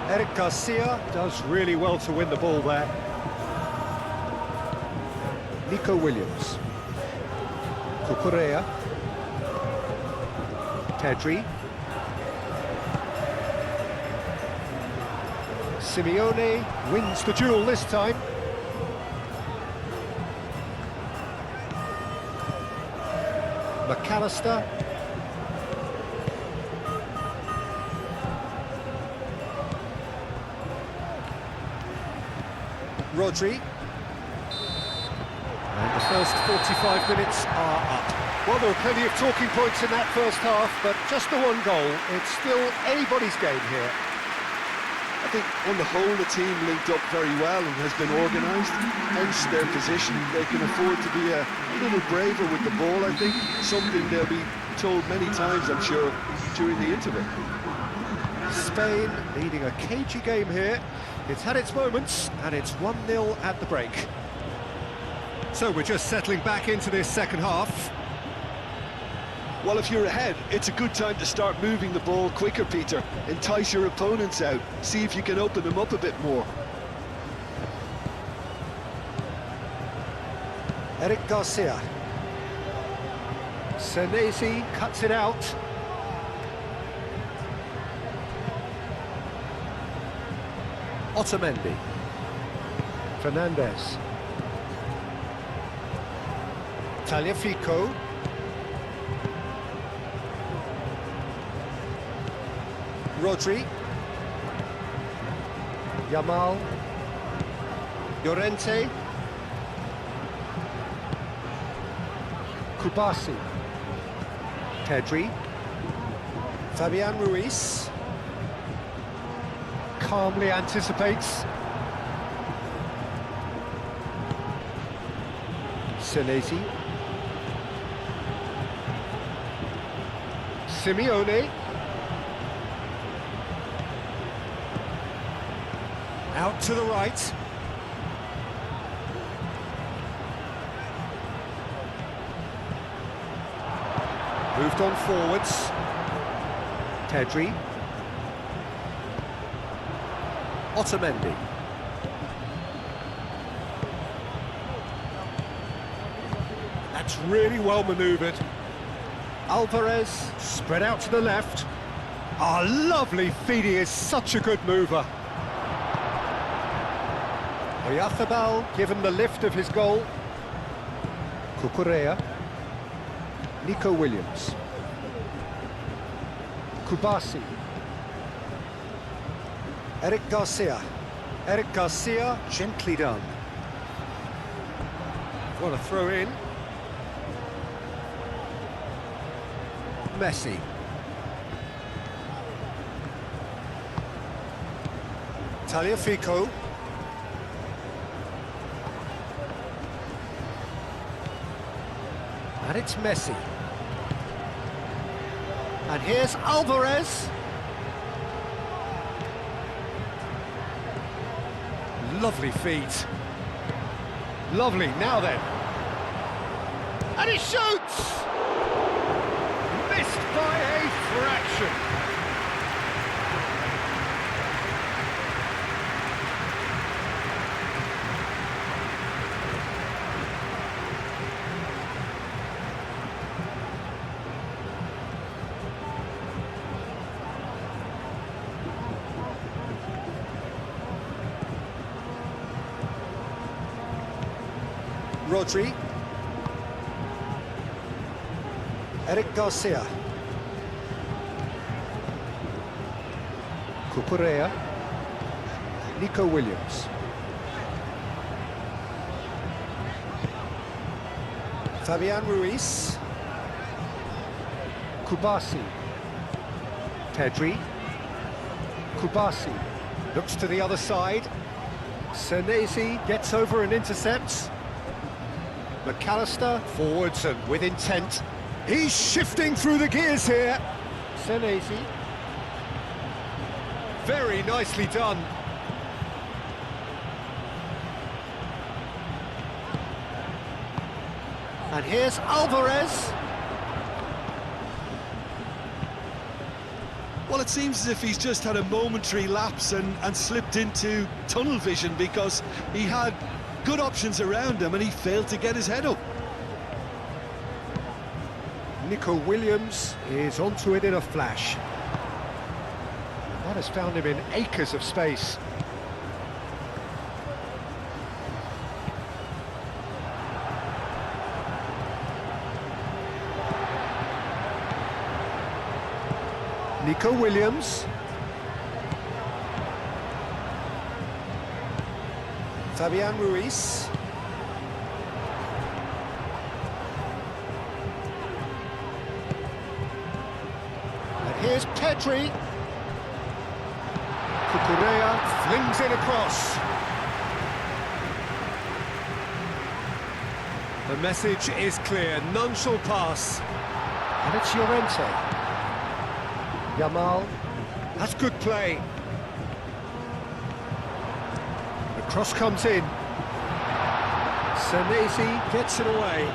Eric Garcia does really well to win the ball there. Nico Williams. Cucurella. Pedri. Simeone wins the duel this time. McAllister. Rodri. And the first 45 minutes are up. Well, there were plenty of talking points in that first half, but just the one goal. It's still anybody's game here. I think on the whole the team linked up very well and has been organised, hence their position. They can afford to be a little braver with the ball, I think. Something they'll be told many times, I'm sure, during the interval. Spain leading a cagey game here. It's had its moments, and it's 1-0 at the break. So we're just settling back into this second half. Well, if you're ahead, it's a good time to start moving the ball quicker, Peter. Entice your opponents out. See if you can open them up a bit more. Eric Garcia. Senesi cuts it out. Otamendi. Fernandez. Tagliafico. Rodri. Yamal. Llorente. Kubasi. Pedri. Fabian Ruiz. Calmly anticipates. Senesi. Simeone. Out to the right. Moved on forwards. Pedri. Otamendi. That's really well manoeuvred. Alvarez spread out to the left. Ah, lovely feed, he is such a good mover. Oyarzábal given the lift of his goal. Cucurella. Nico Williams. Kubasi. Eric Garcia. Eric Garcia, gently done. What a throw in. Messi. Tagliafico. And it's Messi. And here's Alvarez. Lovely feet. Lovely, now then. And he shoots! Missed by a fraction. Rodri. Eric Garcia. Cucurella. Nico Williams. Fabian Ruiz. Kubasi. Pedri. Kubasi. Looks to the other side. Senesi gets over and intercepts. McAllister, forwards and with intent. He's shifting through the gears here. Senesi. Very nicely done. And here's Alvarez. Well, it seems as if he's just had a momentary lapse and slipped into tunnel vision, because he had good options around him and he failed to get his head up. Nico Williams is onto it in a flash. That has found him in acres of space. Nico Williams. Fabian Ruiz. And here's Pedri. Cucurella flings it across. The message is clear, none shall pass. And it's Llorente. Yamal, that's good play. The cross comes in. Senesi gets it away.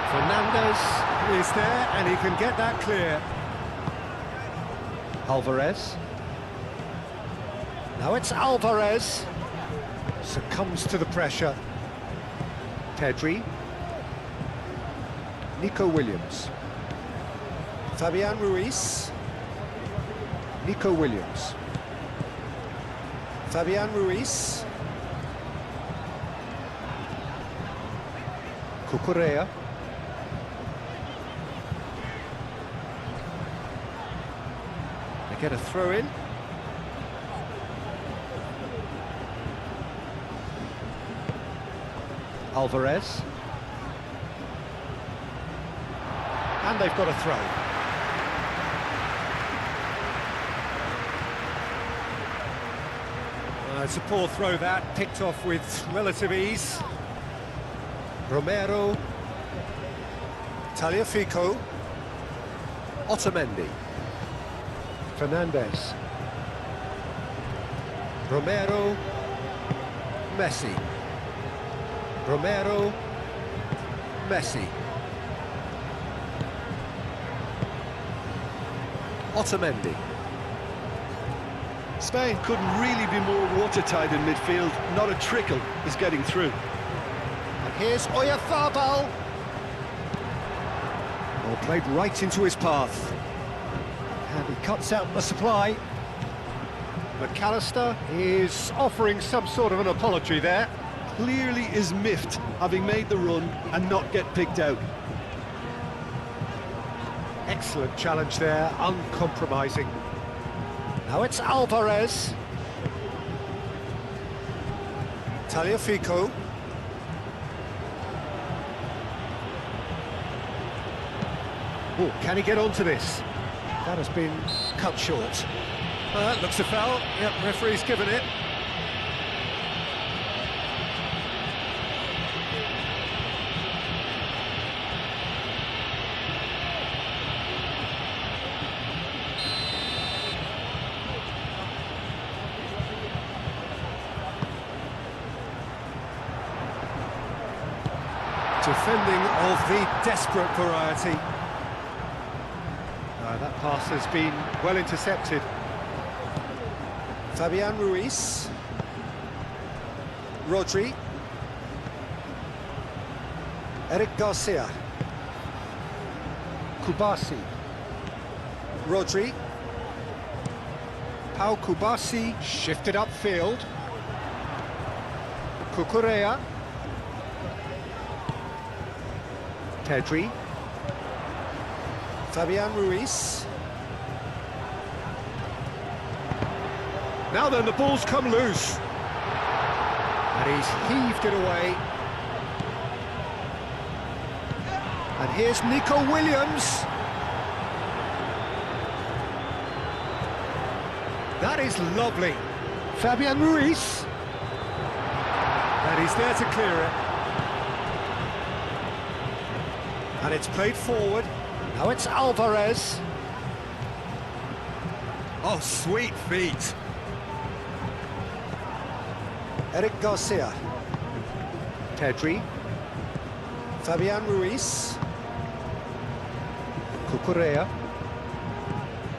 Fernandez is there and he can get that clear. Alvarez. Now it's Alvarez. Succumbs to the pressure. Pedri. Nico Williams. Fabian Ruiz. Nico Williams. Fabian Ruiz. Cucurella. They get a throw in. Alvarez. And they've got a throw. It's a poor throw that, picked off with relative ease. Romero. Tagliafico. Otamendi. Fernandez. Romero. Messi. Romero, Messi, Otamendi. Spain couldn't really be more watertight in midfield. Not a trickle is getting through. And here's Oyarzabal. Well, played right into his path. And he cuts out the supply. McAllister is offering some sort of an apology there. Clearly is miffed, having made the run and not get picked out. Excellent challenge there, uncompromising. Now it's Alvarez. Tagliafico. Oh, can he get onto this? That has been cut short. That looks a foul. Yep, referee's given it. Defending of the desperate variety. That pass has been well intercepted. Fabian Ruiz. Rodri. Eric Garcia. Kubasi. Rodri. Pau Kubasi shifted upfield. Cucurella. Pedri. Fabian Ruiz. Now then, the ball's come loose. And he's heaved it away. And here's Nico Williams. That is lovely. Fabian Ruiz. And he's there to clear it. And it's played forward. Now it's Alvarez. Oh, sweet feet. Eric Garcia. Pedri. Fabian Ruiz. Cucurella.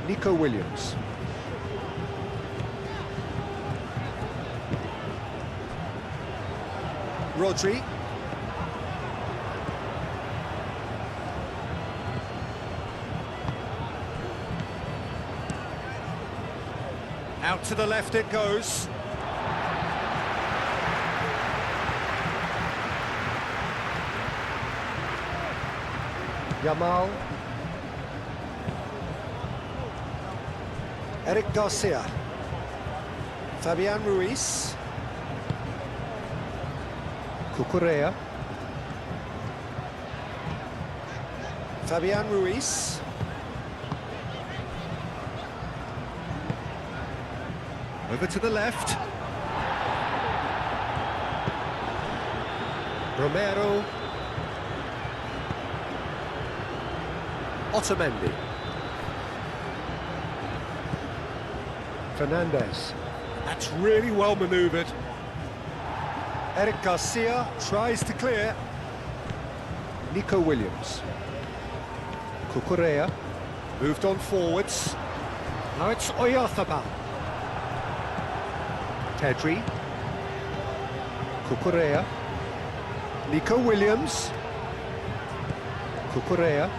Nico Williams. Rodri. Out to the left it goes. Yamal. Eric Garcia. Fabian Ruiz. Cucurella. Fabian Ruiz. Over to the left. Romero. Otamendi. Fernandez. That's really well manoeuvred. Eric Garcia tries to clear. Nico Williams. Cucurella. Moved on forwards. Now it's Oyarzabal. Pedri. Cucurella. Nico Williams. Cucurella.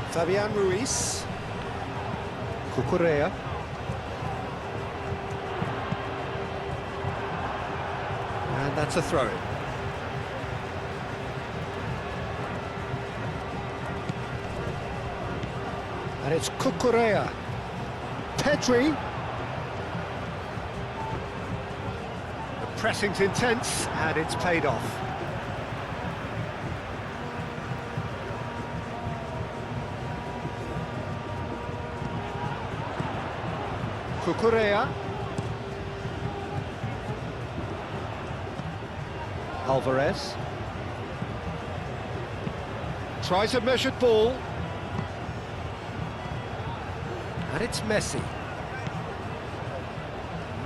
Fabian Ruiz. Cucurella. And that's a throw-in. And it's Cucurella. Pedri. The pressing's intense, and it's paid off. Cucurella. Alvarez. Tries a measured ball. And it's Messi.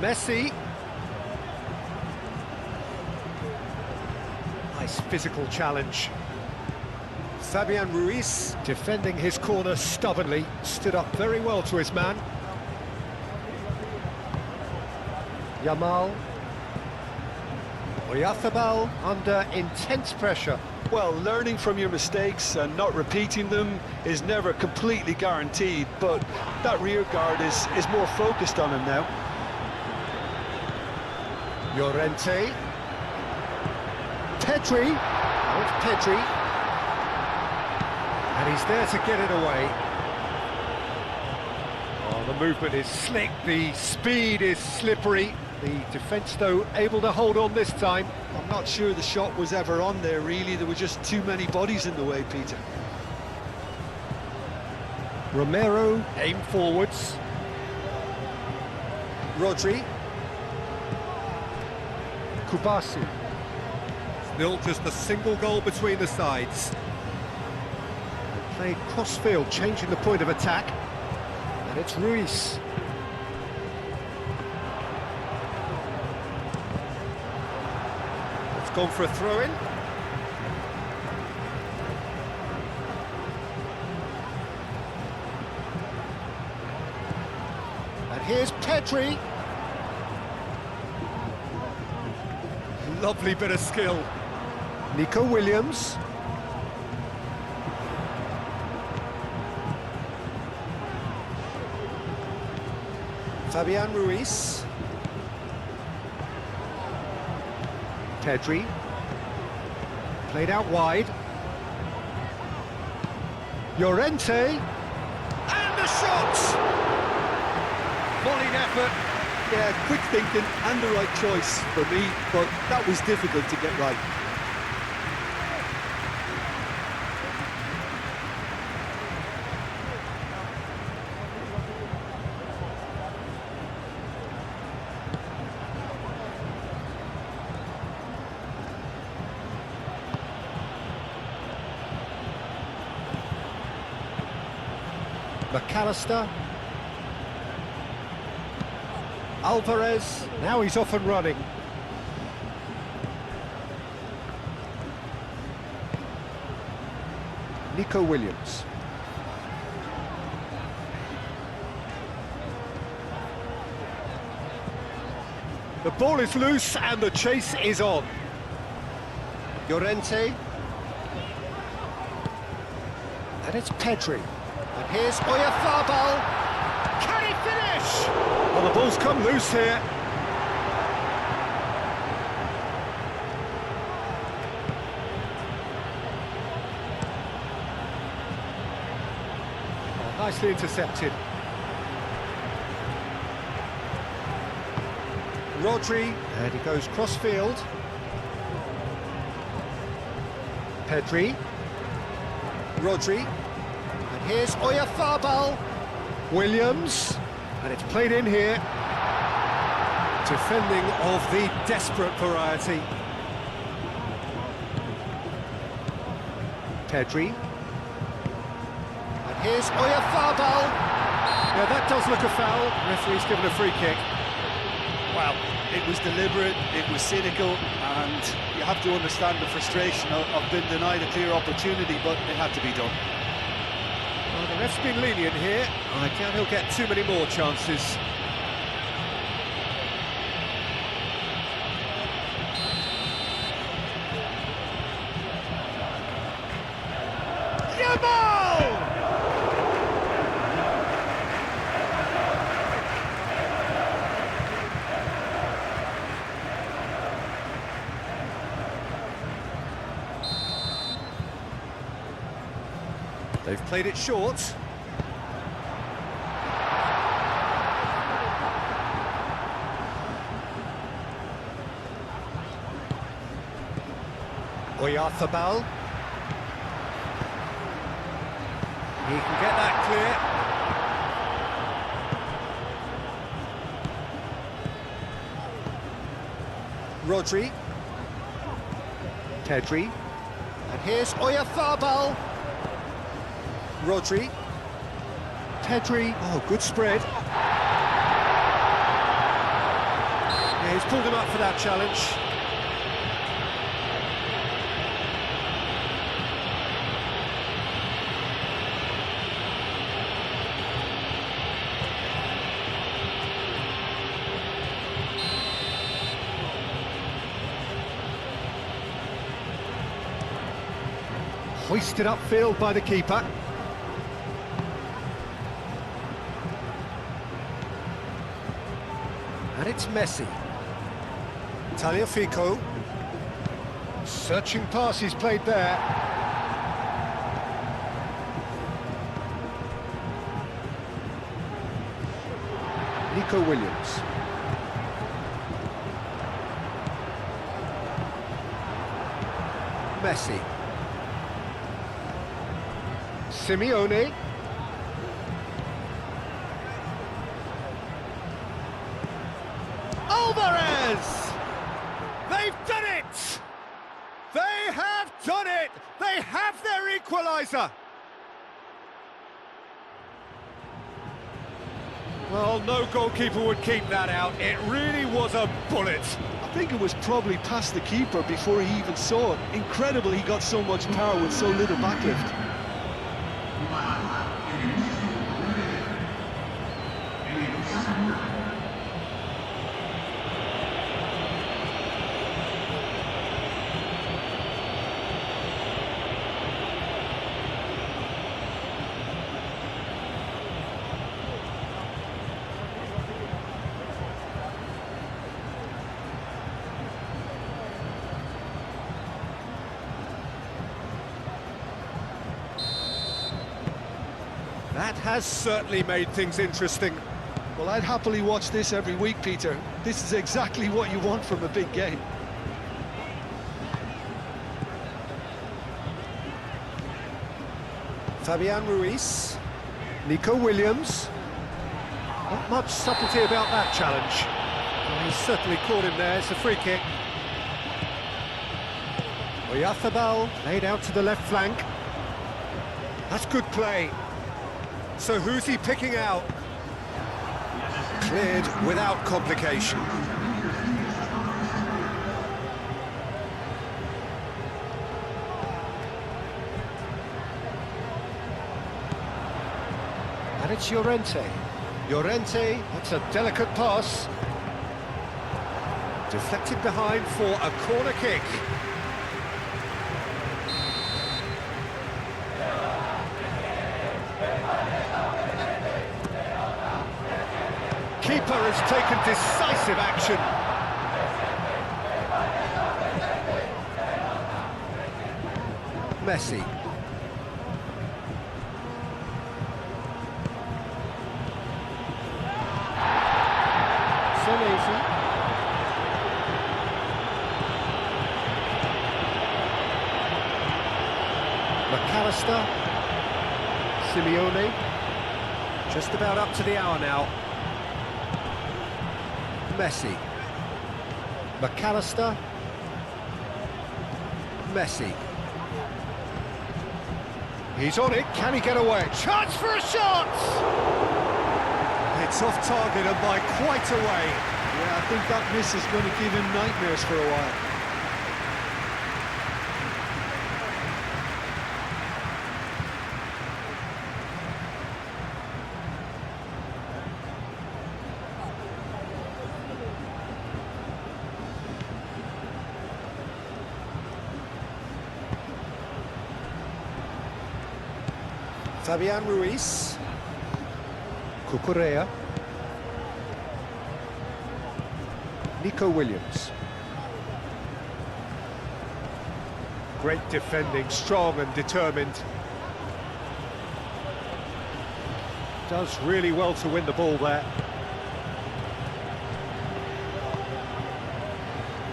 Messi. Nice physical challenge. Fabian Ruiz, defending his corner stubbornly, stood up very well to his man. Yamal. Oyarzabal under intense pressure. Well, learning from your mistakes and not repeating them is never completely guaranteed, but that rear guard is more focused on him now. Llorente. Pedri. Oh, it's Pedri. And he's there to get it away. Oh, the movement is slick, the speed is slippery. The defence, though, able to hold on this time. I'm not sure the shot was ever on there, really. There were just too many bodies in the way, Peter. Romero, aim forwards. Rodri. Kubasi. Still just a single goal between the sides. Played cross-field, changing the point of attack. And it's Ruiz. Gone for a throw-in. And here's Pedri. Lovely bit of skill. Nico Williams. Fabian Ruiz. Pedri. Played out wide. Llorente. And the shot! Volleyed effort. Yeah, quick thinking and the right choice for me, but that was difficult to get right. McAllister. Alvarez, now he's off and running. Nico Williams. The ball is loose and the chase is on. Llorente. And it's Pedri. And here's Oyarzabal. Can he finish? Well, the ball's come loose here. Oh, nicely intercepted. Rodri, and he goes cross-field. Pedri. Rodri. And here's Oyarzabal. Williams. And it's played in here. Defending of the desperate variety. Pedri. And here's Oyarzabal. Now that does look a foul. Referee's given a free kick. Well, it was deliberate, it was cynical, and you have to understand the frustration of being denied a clear opportunity, but it had to be done. Well, the ref's been lenient here. I doubt he'll get too many more chances. Yamal! They've played it short. Oyarzabal. He can get that clear. Rodri. Pedri. And here's Oyarzabal. Rodri. Pedri. Oh, good spread. Yeah, he's pulled him up for that challenge. Hoisted upfield by the keeper. And it's Messi. Tagliafico. Searching pass he's played there. Nico Williams. Messi. Simeone. Alvarez! They've done it! They have done it! They have their equaliser! Well, no goalkeeper would keep that out. It really was a bullet. I think it was probably past the keeper before he even saw it. Incredible he got so much power with so little backlift. That has certainly made things interesting. Well, I'd happily watch this every week, Peter. This is exactly what you want from a big game. Fabian Ruiz. Nico Williams. Not much subtlety about that challenge. Well, he's certainly caught him there. It's a free kick. Oyarzabal laid out to the left flank. That's good play. So who's he picking out? Cleared without complication. And it's Llorente. Llorente, that's a delicate pass. Deflected behind for a corner kick. Keeper has taken decisive action. Messi. So easy. McAllister. Simeone. Just about up to the hour now. Messi. McAllister. Messi. He's on it, can he get away? Chance for a shot! It's off target and by quite a way. Yeah, I think that miss is going to give him nightmares for a while. Fabian Ruiz. Cucurella. Nico Williams. Great defending, strong and determined. Does really well to win the ball there.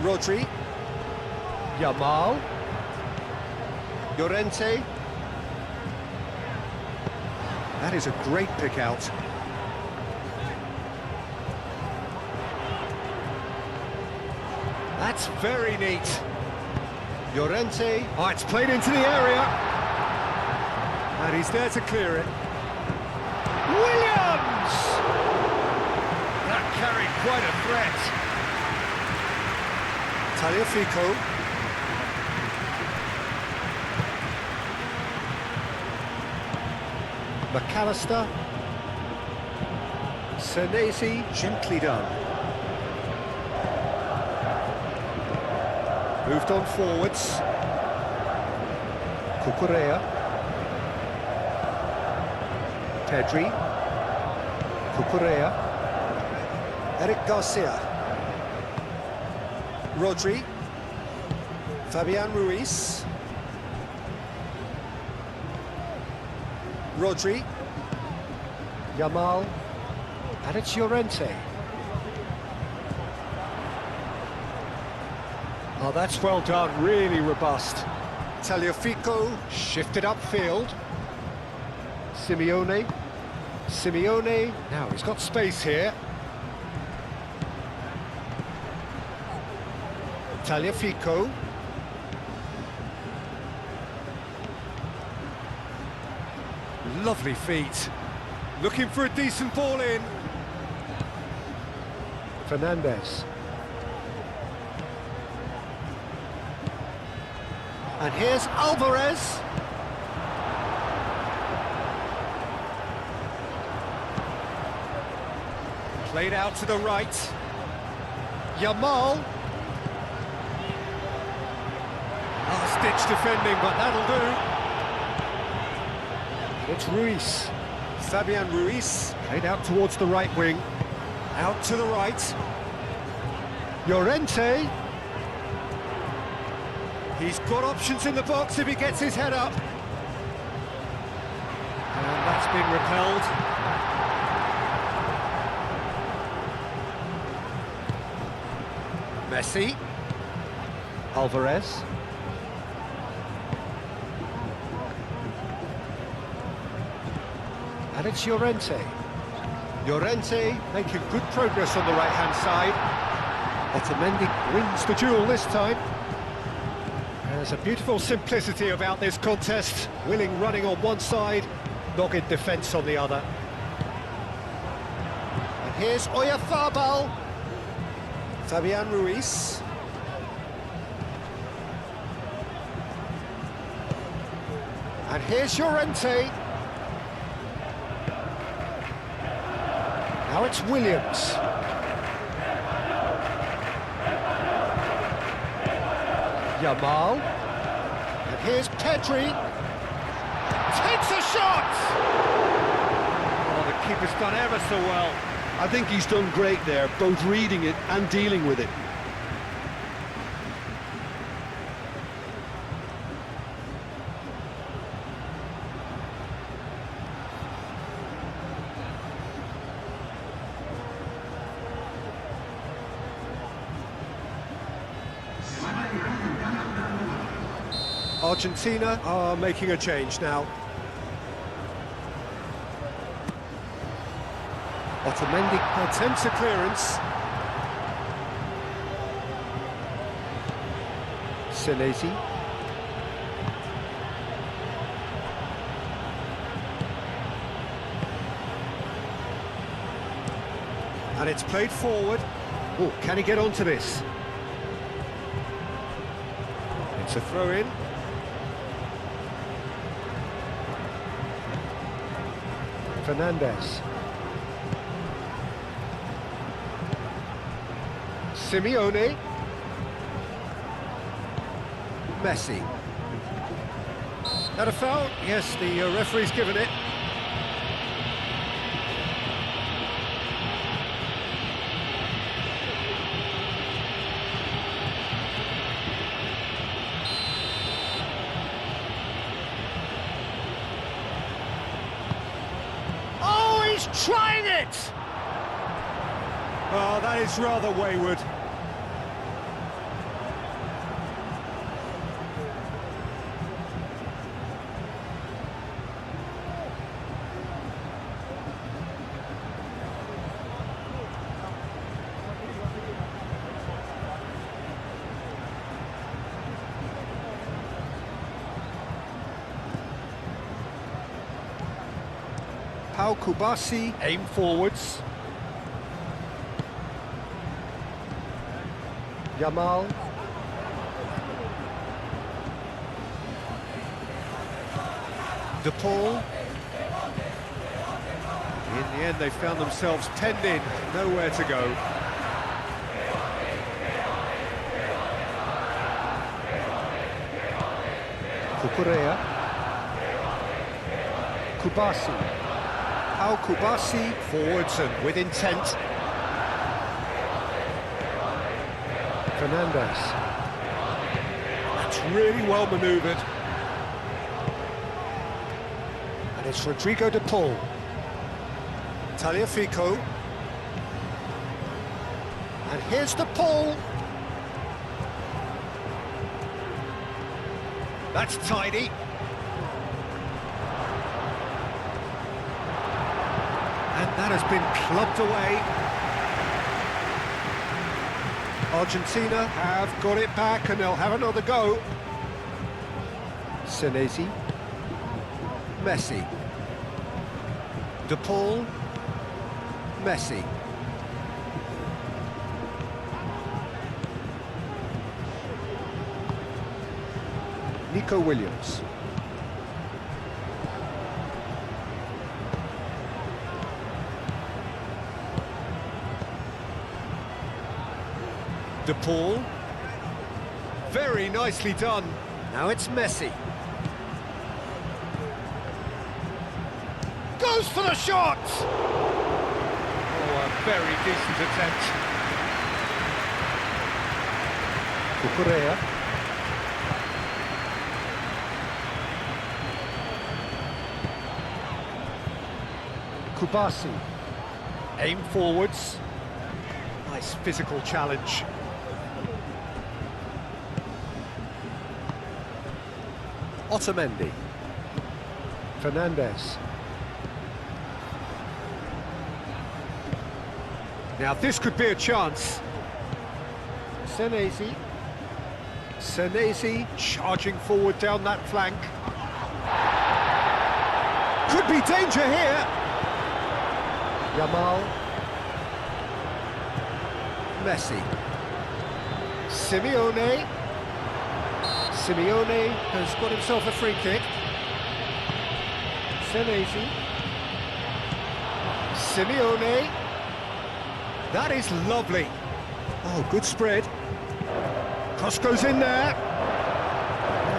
Rodri. Yamal. Llorente. That is a great pick out. That's very neat. Llorente. Oh, it's played into the area. And he's there to clear it. Williams! That carried quite a threat. Tagliafico. McAllister. Senesi, gently done. Moved on forwards. Cucurella. Pedri. Cucurella. Eric Garcia. Rodri. Fabian Ruiz. Rodri. Yamal. And it's Llorente. Oh, that's well done, really robust. Tagliafico shifted upfield. Simeone. Simeone, now he's got space here. Tagliafico. Lovely feet. Looking for a decent ball in. Fernandez. And here's Alvarez. Played out to the right. Yamal. Last-ditch defending, but that'll do. It's Ruiz. Fabian Ruiz. Played out towards the right wing. Out to the right. Llorente. He's got options in the box if he gets his head up. And that's been repelled. Messi. Alvarez. And it's Llorente. Llorente making good progress on the right-hand side. Otamendi wins the duel this time. There's a beautiful simplicity about this contest. Willing running on one side, Dogged defence on the other. And here's Oyarzabal. Fabian Ruiz. And here's Llorente. Now it's Williams. Yamal. And here's Pedri. Takes a shot! Oh, the keeper's done ever so well. I think he's done great there, both reading it and dealing with it. Argentina are making a change now. Otamendi attempts a clearance. Senesi. And it's played forward. Oh, can he get onto this? It's a throw-in. Fernandez. Simeone. Messi. That a foul? Yes, the referee's given it. Oh, he's trying it! Oh, that is rather wayward. Pau Kubasi, aim forwards. Yamal. De Paul. In the end, they found themselves penned in, nowhere to go. Cucurella. Kubasi. Pau Kubasi, forwards and with intent. Fernandez. That's really well manoeuvred. And it's Rodrigo de Paul. Tagliafico. And here's de Paul. That's tidy. And that has been clubbed away. Argentina have got it back and they'll have another go. Senesi. Messi. De Paul. Messi. Nico Williams. De Paul. Very nicely done. Now it's Messi. Goes for the shot! Oh, a very decent attempt. Cucurella. Kubasi. Aim forwards. Nice physical challenge. Otamendi. Fernandez. Now this could be a chance. Senesi. Senesi charging forward down that flank. Could be danger here. Yamal. Messi. Simeone. Simeone has got himself a free kick. Senesi. Simeone. That is lovely. Oh, good spread. Cross goes in there.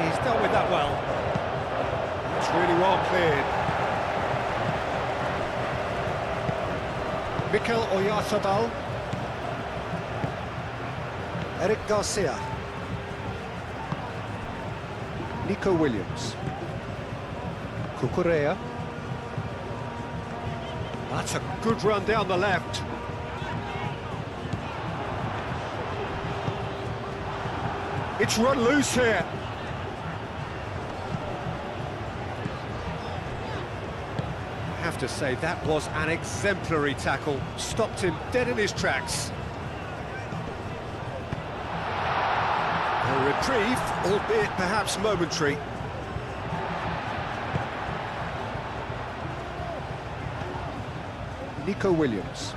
He's dealt with that well. It's really well cleared. Mikel Oyarzabal. Eric Garcia. Nico Williams. Cucurella. That's a good run down the left. It's run loose here. I have to say, that was an exemplary tackle. Stopped him dead in his tracks. A reprieve, albeit perhaps momentary. Nico Williams.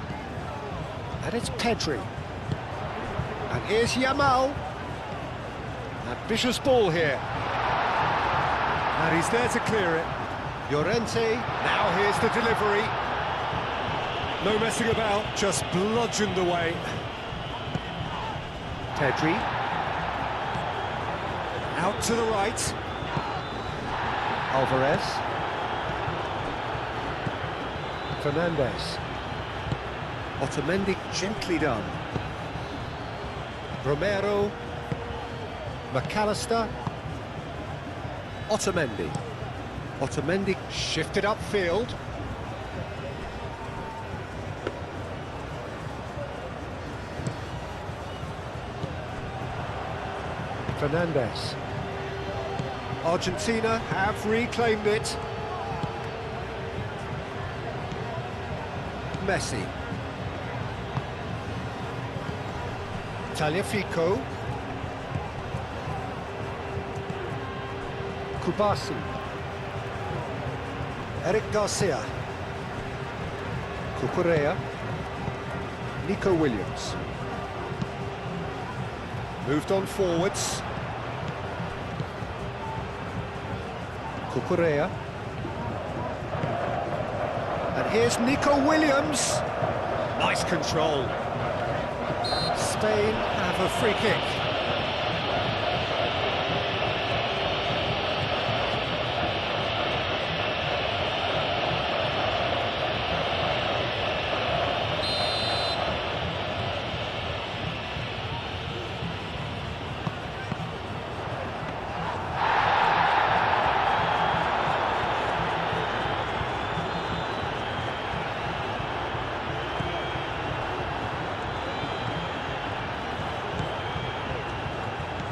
And it's Pedri. And here's Yamal. Ambitious ball here. And he's there to clear it. Llorente, now here's the delivery. No messing about, just bludgeoned away. Pedri. Out to the right. Alvarez. Fernandez. Otamendi, gently done. Romero. McAllister. Otamendi. Otamendi shifted upfield. Fernandez. Argentina have reclaimed it. Messi. Tagliafico. Kubasi. Eric Garcia. Cucurella. Nico Williams. Moved on forwards. Cucurella. And here's Nico Williams. Nice control. Spain have a free kick.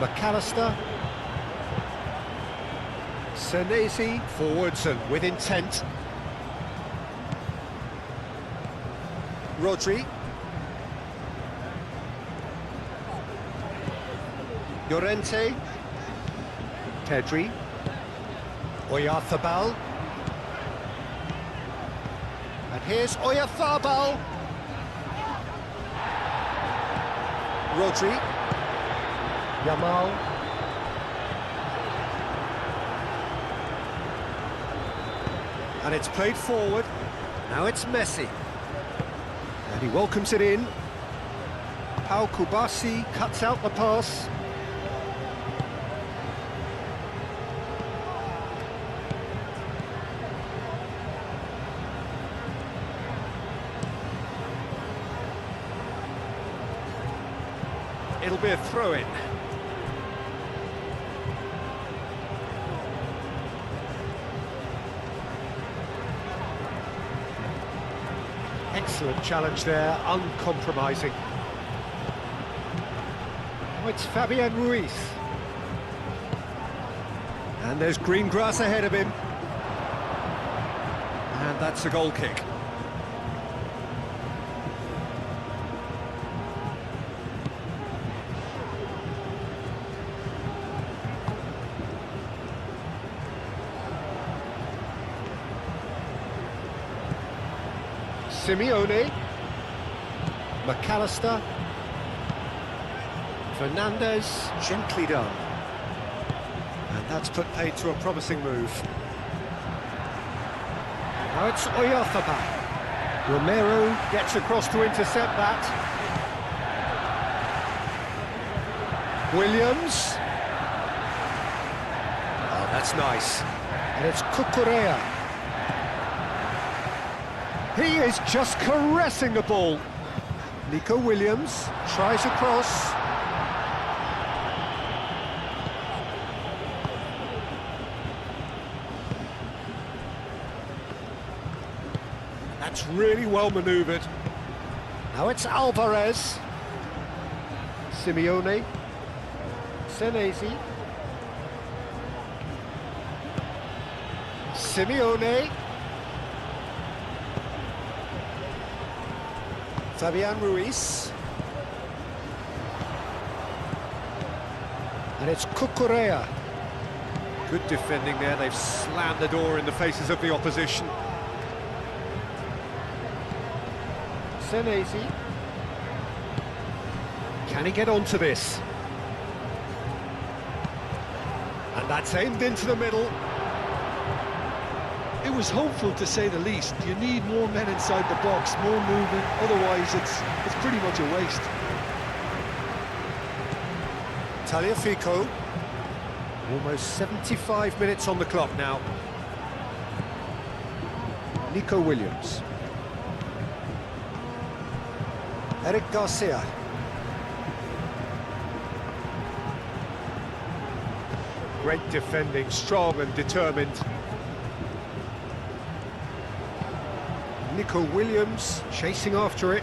McAllister. Senesi forwards and with intent. Rodri. Llorente. Pedri. Oyarzabal. And here's Oyarzabal. Rodri. Yamal. And it's played forward. Now it's Messi. And he welcomes it in. Pau Kubasi cuts out the pass. It'll be a throw-in. Excellent challenge there, uncompromising. Oh, it's Fabian Ruiz. And there's green grass ahead of him. And that's a goal kick. Simeone. McAllister. Fernandez. Gently done. And that's put paid to a promising move. Now it's Oyarzabal. Romero gets across to intercept that. Williams. Oh, that's nice. And it's Cucurella. He is just caressing the ball. Nico Williams tries across. That's really well manoeuvred. Now it's Alvarez. Simeone. Senesi. Simeone. Fabian Ruiz. And it's Cucurella. Good defending there. They've slammed the door in the faces of the opposition. Senesi. Can he get onto this? And that's aimed into the middle. It was hopeful, to say the least. You need more men inside the box, more movement, otherwise it's pretty much a waste. Tagliafico. Almost 75 minutes on the clock now. Nico Williams. Eric Garcia. Great defending, strong and determined. Nico Williams chasing after it.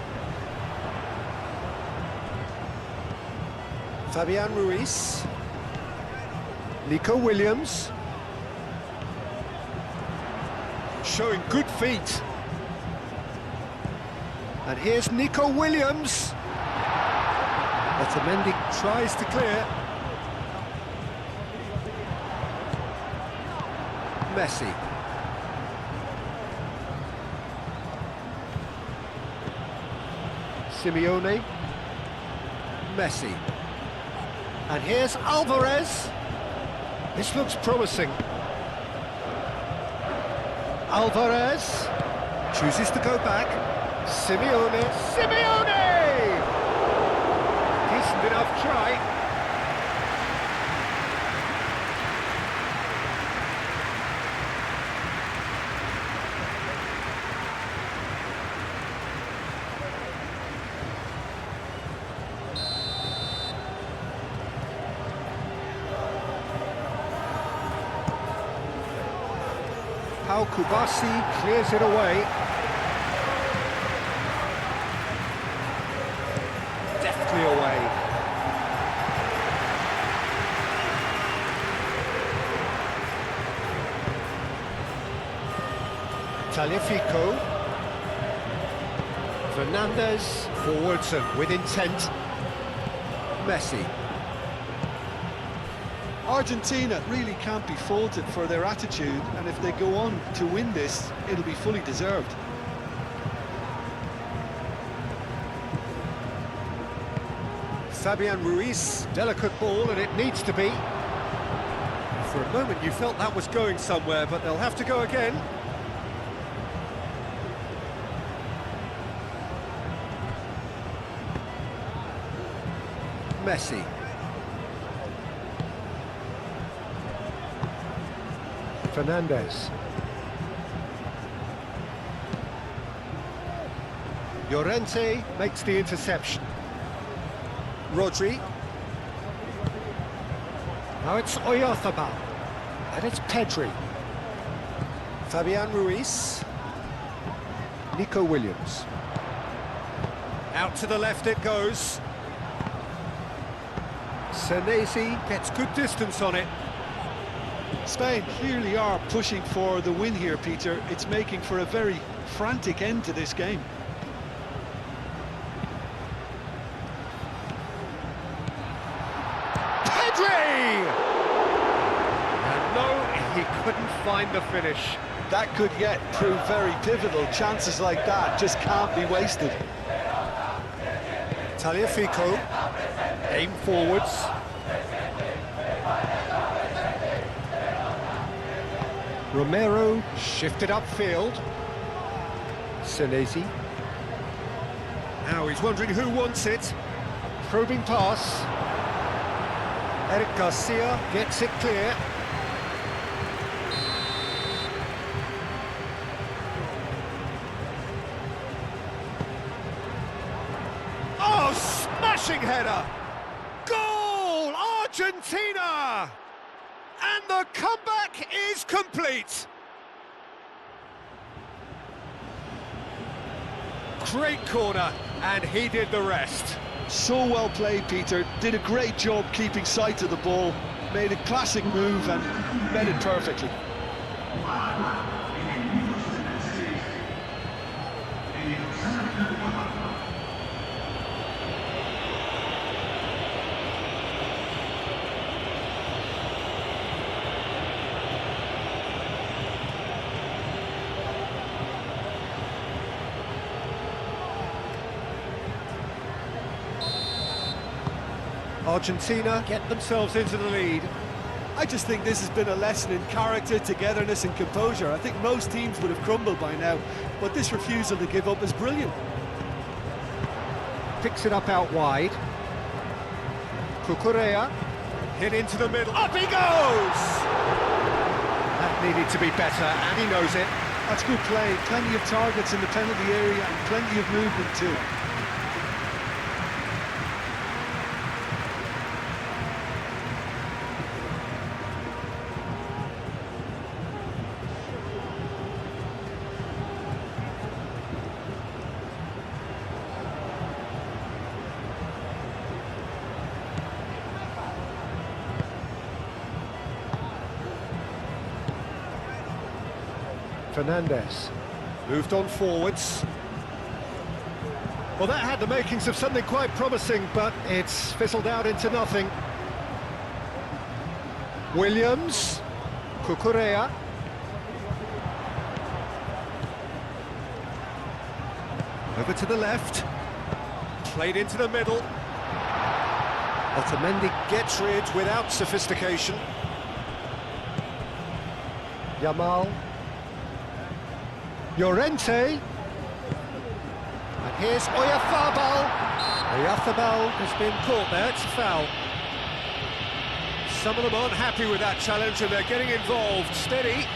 Fabian Ruiz. Nico Williams. Showing good feet. And here's Nico Williams. Otamendi tries to clear. Messi. Simeone. Messi. And here's Alvarez. This looks promising. Alvarez chooses to go back. Simeone. Simeone! Decent enough try. Kubasi clears it away. Deftly away. Tagliafico. Fernandez forwards and with intent. Messi. Argentina really can't be faulted for their attitude, and if they go on to win this, it'll be fully deserved. Fabian Ruiz, delicate ball, and it needs to be. For a moment you felt that was going somewhere, but they'll have to go again. Messi. Fernandez. Llorente makes the interception. Rodri. Now it's Oyarzabal. And it's Pedri. Fabian Ruiz. Nico Williams. Out to the left it goes. Senesi gets good distance on it. Spain clearly are pushing for the win here, Peter. It's making for a very frantic end to this game. Pedri! And no, he couldn't find the finish. That could yet prove very pivotal. Chances like that just can't be wasted. Tagliafico, aim forwards. Romero shifted upfield. Senesi. Now he's wondering who wants it. Probing pass. Eric Garcia gets it clear. Oh, smashing header! Goal! Argentina! And the comeback is complete! Great corner, and he did the rest. So well played, Peter. Did a great job keeping sight of the ball. Made a classic move and met it perfectly. Argentina get themselves into the lead. I just think this has been a lesson in character, togetherness and composure. I think most teams would have crumbled by now, but this refusal to give up is brilliant. Picks it up out wide. Cucurella hit into the middle. Up he goes! That needed to be better, and he knows it. That's good play. Plenty of targets in the penalty area and plenty of movement too. Fernandez moved on forwards. Well, that had the makings of something quite promising, but it's fizzled out into nothing. Williams, Cucurella. Over to the left, played into the middle. Otamendi gets rid without sophistication. Yamal. Llorente. And here's Oyarzabal. Oyarzabal has been caught there, it's a foul. Some of them aren't happy with that challenge and they're getting involved. Steady.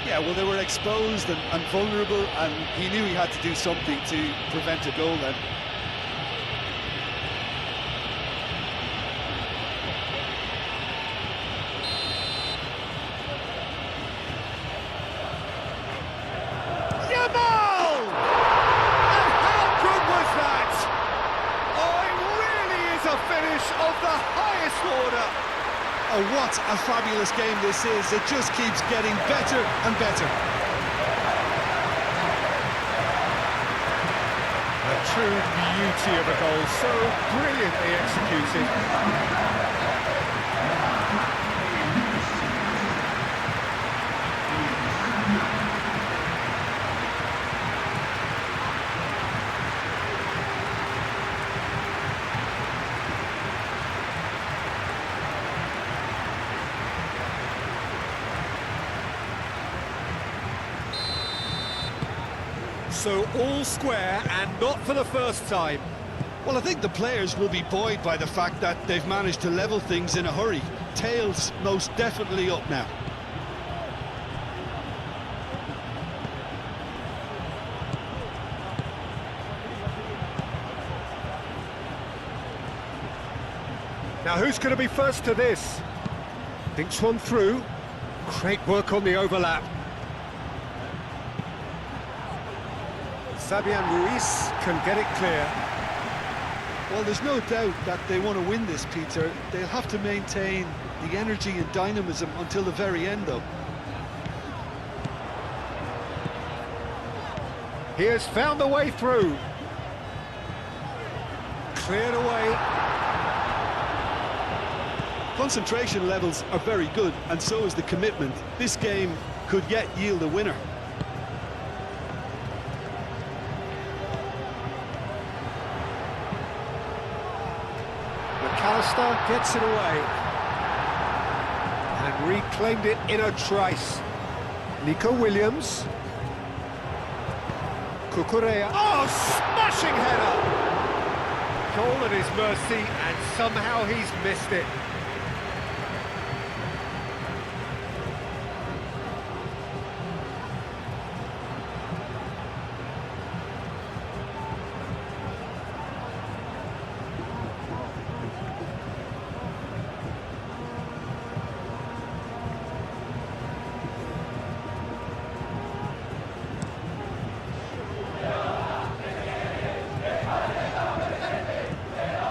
Yeah, well, they were exposed and vulnerable, and he knew he had to do something to prevent a goal then. Yamal! And how good was that? Oh, it really is a finish of the highest order. Oh, what a fabulous game this is. It just keeps getting better and better. A true beauty of a goal, so brilliantly executed. So all square, and not for the first time. Well, I think the players will be buoyed by the fact that they've managed to level things in a hurry. Tails most definitely up now. Now who's going to be first to this? Thinks one through. Great work on the overlap. Fabian Ruiz can get it clear. Well, there's no doubt that they want to win this, Peter. They'll have to maintain the energy and dynamism until the very end, though. He has found the way through. Cleared away. Concentration levels are very good, and so is the commitment. This game could yet yield a winner. McAllister gets it away and reclaimed it in a trice. Nico Williams. Cucurella. Oh, smashing header! Goal at his mercy, and somehow he's missed it.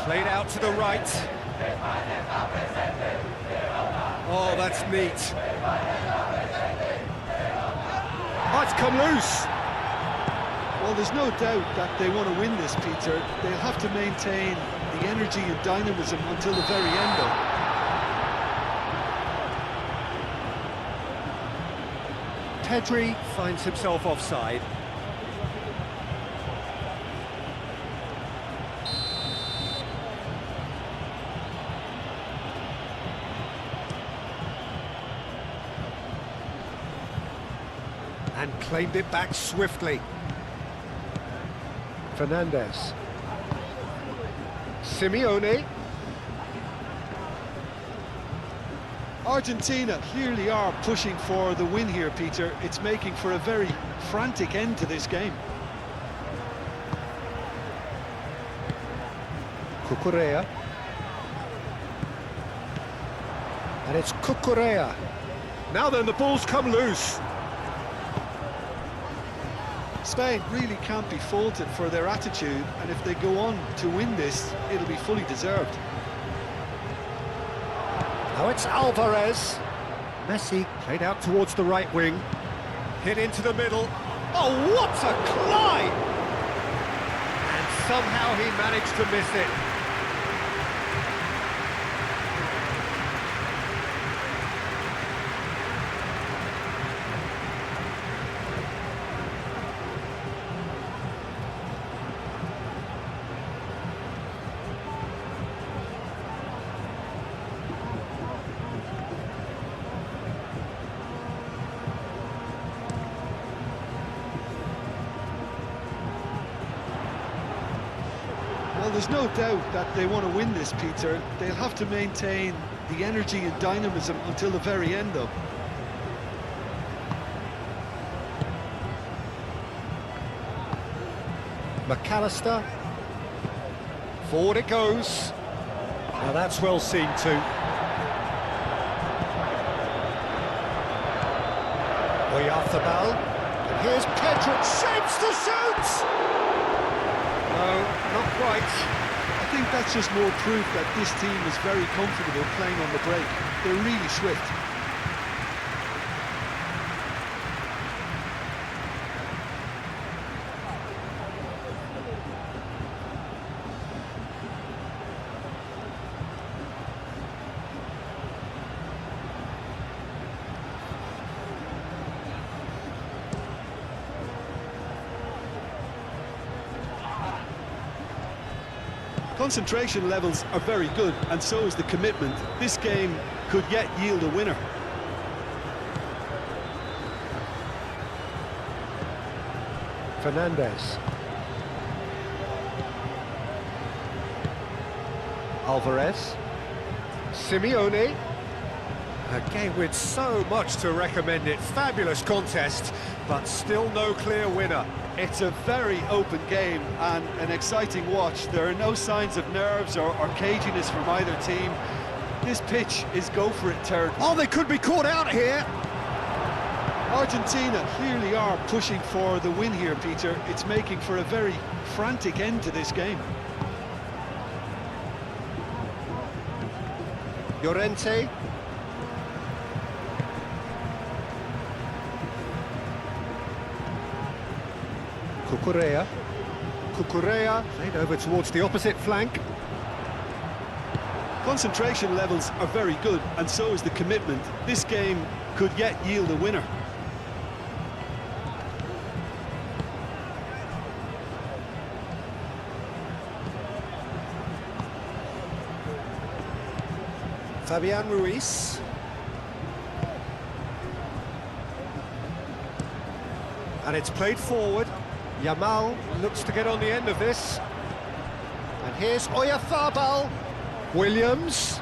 Played out to the right. Oh, that's neat. Oh, it's come loose. Well, there's no doubt that they want to win this, Peter. They'll have to maintain the energy and dynamism until the very end, though. Pedri finds himself offside. And claimed it back swiftly. Fernandez. Simeone. Argentina clearly are pushing for the win here, Peter. It's making for a very frantic end to this game. Cucurella. And it's Cucurella. Now then, the ball's come loose. Spain really can't be faulted for their attitude, and if they go on to win this, it'll be fully deserved. Now it's Alvarez. Messi played out towards the right wing. Hit into the middle. Oh, what a climb! And somehow he managed to miss it. Well, there's no doubt that they want to win this, Peter. They'll have to maintain the energy and dynamism until the very end, though. McAllister. Forward it goes. Now that's well seen too. Oyarzabal. And here's Pedri. Shapes to shoot! No, not quite. I think that's just more proof that this team is very comfortable playing on the break. They're really swift. Concentration levels are very good, and so is the commitment. This game could yet yield a winner. Fernandez. Alvarez. Simeone. A game with so much to recommend it. Fabulous contest, but still no clear winner. It's a very open game and an exciting watch. There are no signs of nerves or caginess from either team. This pitch is go-for-it territory. Oh, they could be caught out here. Argentina clearly are pushing for the win here, Peter. It's making for a very frantic end to this game. Llorente. Cucurella played over towards the opposite flank. Concentration levels are very good, and so is the commitment. This game could yet yield a winner. Fabian Ruiz. And it's played forward. Yamal looks to get on the end of this. And here's Oyarzabal. Williams.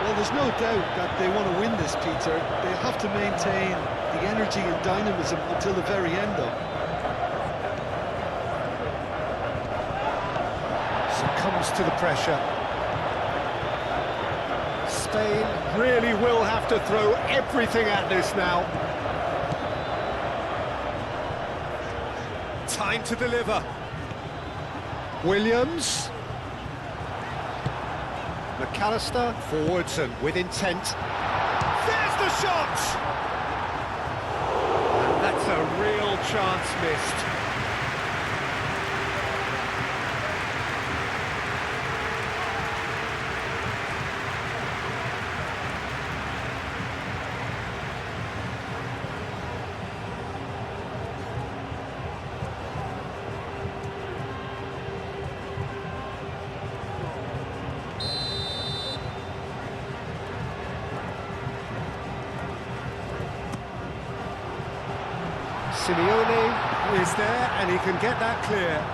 Well, there's no doubt that they want to win this, Peter. They have to maintain the energy and dynamism until the very end, though. Succumbs to the pressure. Spain really will have to throw everything at this now. Time to deliver. Williams. McAllister forwards and with intent. There's the shot! And that's a real chance missed. Simeone is there and he can get that clear.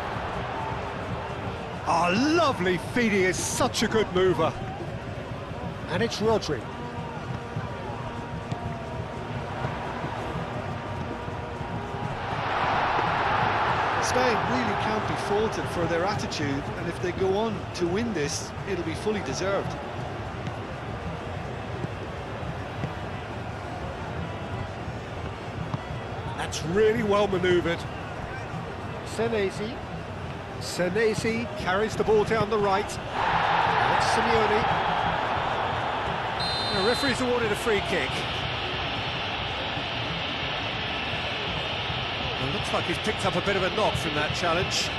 Oh, lovely feed, he is such a good mover. And it's Rodri. Spain really can't be faulted for their attitude, and if they go on to win this, it'll be fully deserved. That's really well manoeuvred. Senesi. Senesi carries the ball down the right. That's Simeone. The referee's awarded a free kick. It looks like he's picked up a bit of a knock from that challenge.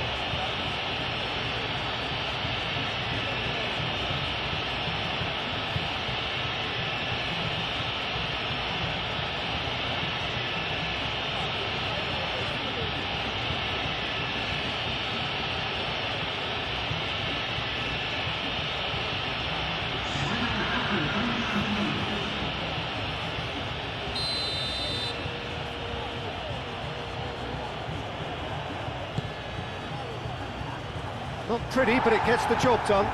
Not pretty, but it gets the job done.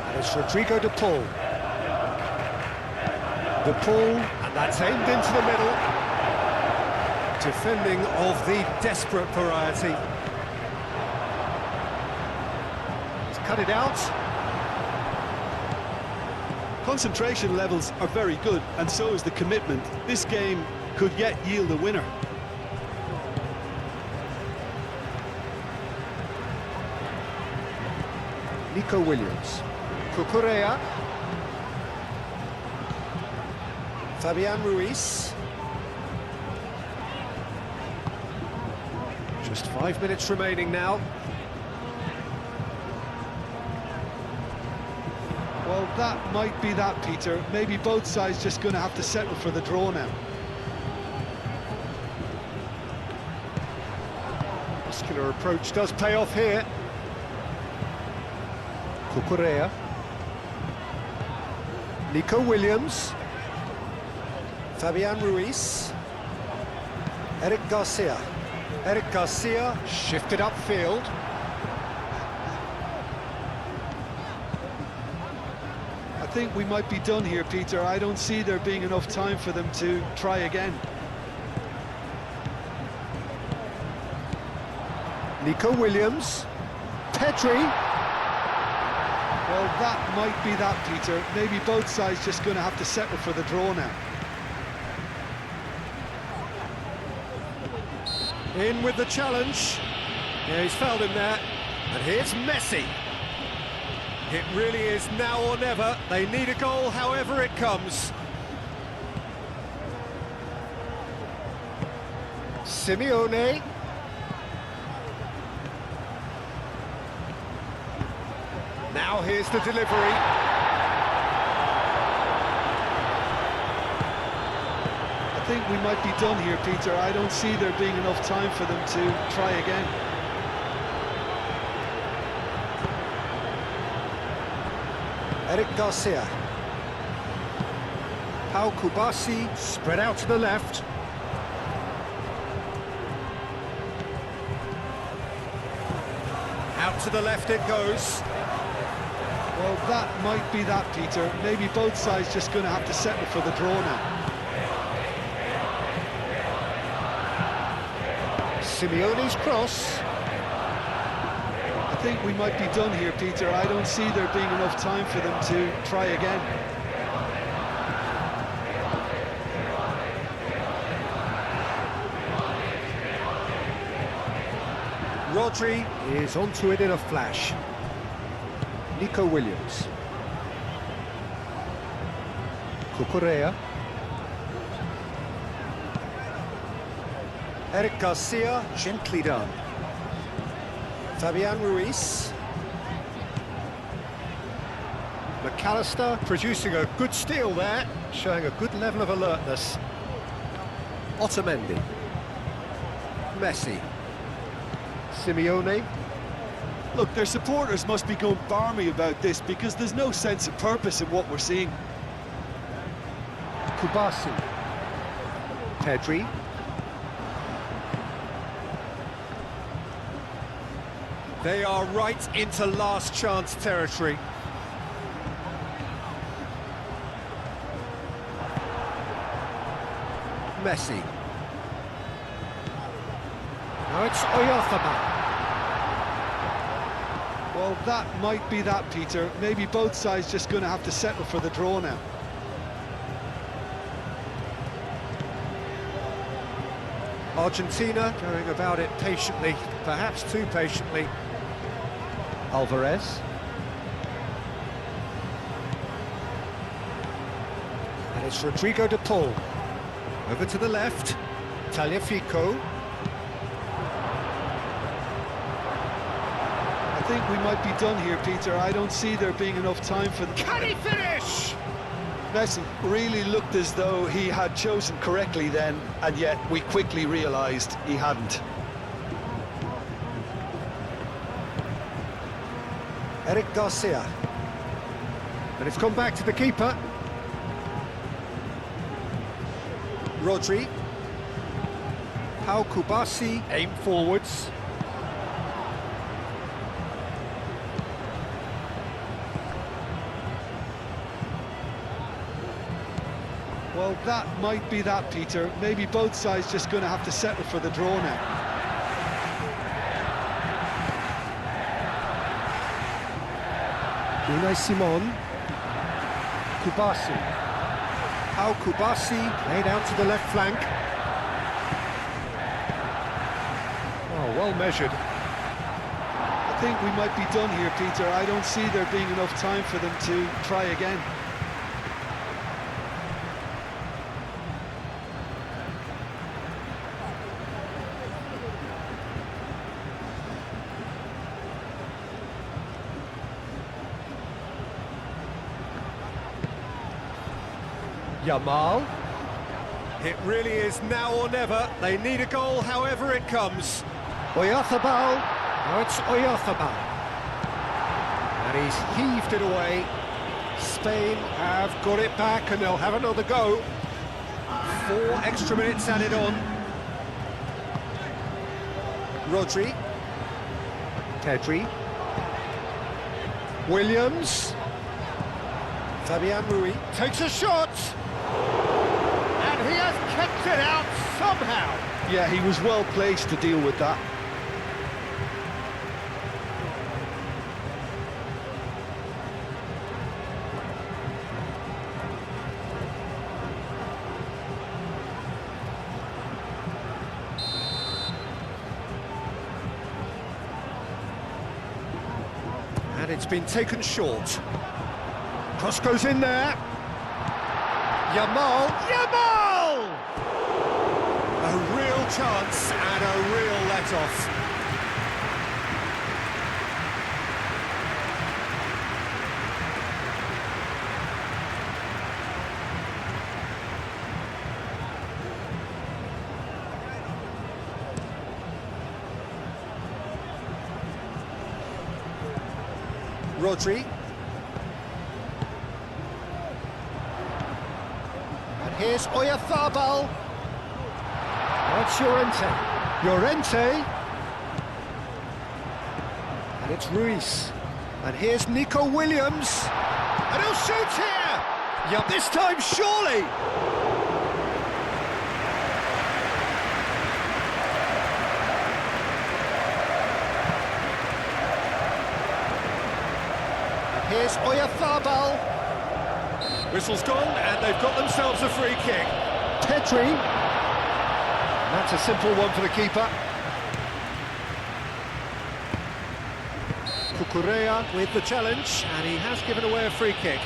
And it's Rodrigo de Paul. De Paul, and that's aimed into the middle. Defending of the desperate variety. He's cut it out. Concentration levels are very good, and so is the commitment. This game could yet yield a winner. Nico Williams. Cucurella. Fabian Ruiz. Just 5 minutes remaining now. Well, that might be that, Peter. Maybe both sides just going to have to settle for the draw now. Muscular approach does pay off here. Cucurella. Nico Williams. Fabian Ruiz. Eric Garcia. Eric Garcia shifted upfield. I think we might be done here, Peter. I don't see there being enough time for them to try again. Nico Williams. Pedri. Well, that might be that, Peter. Maybe both sides just going to have to settle for the draw now. In with the challenge. Yeah, he's fouled him there. And here's Messi. It really is now or never. They need a goal however it comes. Simeone. Now here's the delivery. I think we might be done here, Peter. I don't see there being enough time for them to try again. Eric Garcia. Pau Kubasi spread out to the left. Out to the left it goes. Well, that might be that, Peter. Maybe both sides just going to have to settle for the draw now. Simeone's cross. I think we might be done here, Peter. I don't see there being enough time for them to try again. Rodri is onto it in a flash. Nico Williams. Cucurella. Eric Garcia, gently done. Fabian Ruiz. McAllister producing a good steal there, showing a good level of alertness. Otamendi. Messi. Simeone. Look, their supporters must be going barmy about this because there's no sense of purpose in what we're seeing. Kubasi. Pedri. They are right into last chance territory. Messi. Now it's Oyarzabal. Well, that might be that, Peter. Maybe both sides just going to have to settle for the draw now. Argentina going about it patiently, perhaps too patiently. Alvarez. And it's Rodrigo de Paul. Over to the left. Tagliafico. I think we might be done here, Peter. I don't see there being enough time for them. Can he finish? Messi really looked as though he had chosen correctly then, and yet we quickly realised he hadn't. Eric Garcia. And it's gone back to the keeper. Rodri. Pau Kubasi, aim forwards. Well, that might be that, Peter. Maybe both sides just going to have to settle for the draw now. Unai Simon. Kubasi. Pau Kubasi laid out to the left flank. Oh, well measured. I think we might be done here, Peter. I don't see there being enough time for them to try again. Yamal. It really is now or never. They need a goal however it comes. Oyarzabal. Now it's Oyarzabal. And he's heaved it away. Spain have got it back and they'll have another go. 4 extra minutes added on. Rodri. Pedri. Williams. Fabian Ruiz takes a shot. And he has kept it out somehow. Yeah, he was well placed to deal with that. And it's been taken short. Cross goes in there. Yamal! Yamal! A real chance and a real let-off. Rodri. And here's Oyarzabal. That's Llorente. And it's Ruiz. And here's Nico Williams. And he'll shoot here! Yeah, this time surely! Here's Oyarzabal. Whistle's gone, and they've got themselves a free kick. Pedri. That's a simple one for the keeper. Cucurella with the challenge, and he has given away a free kick.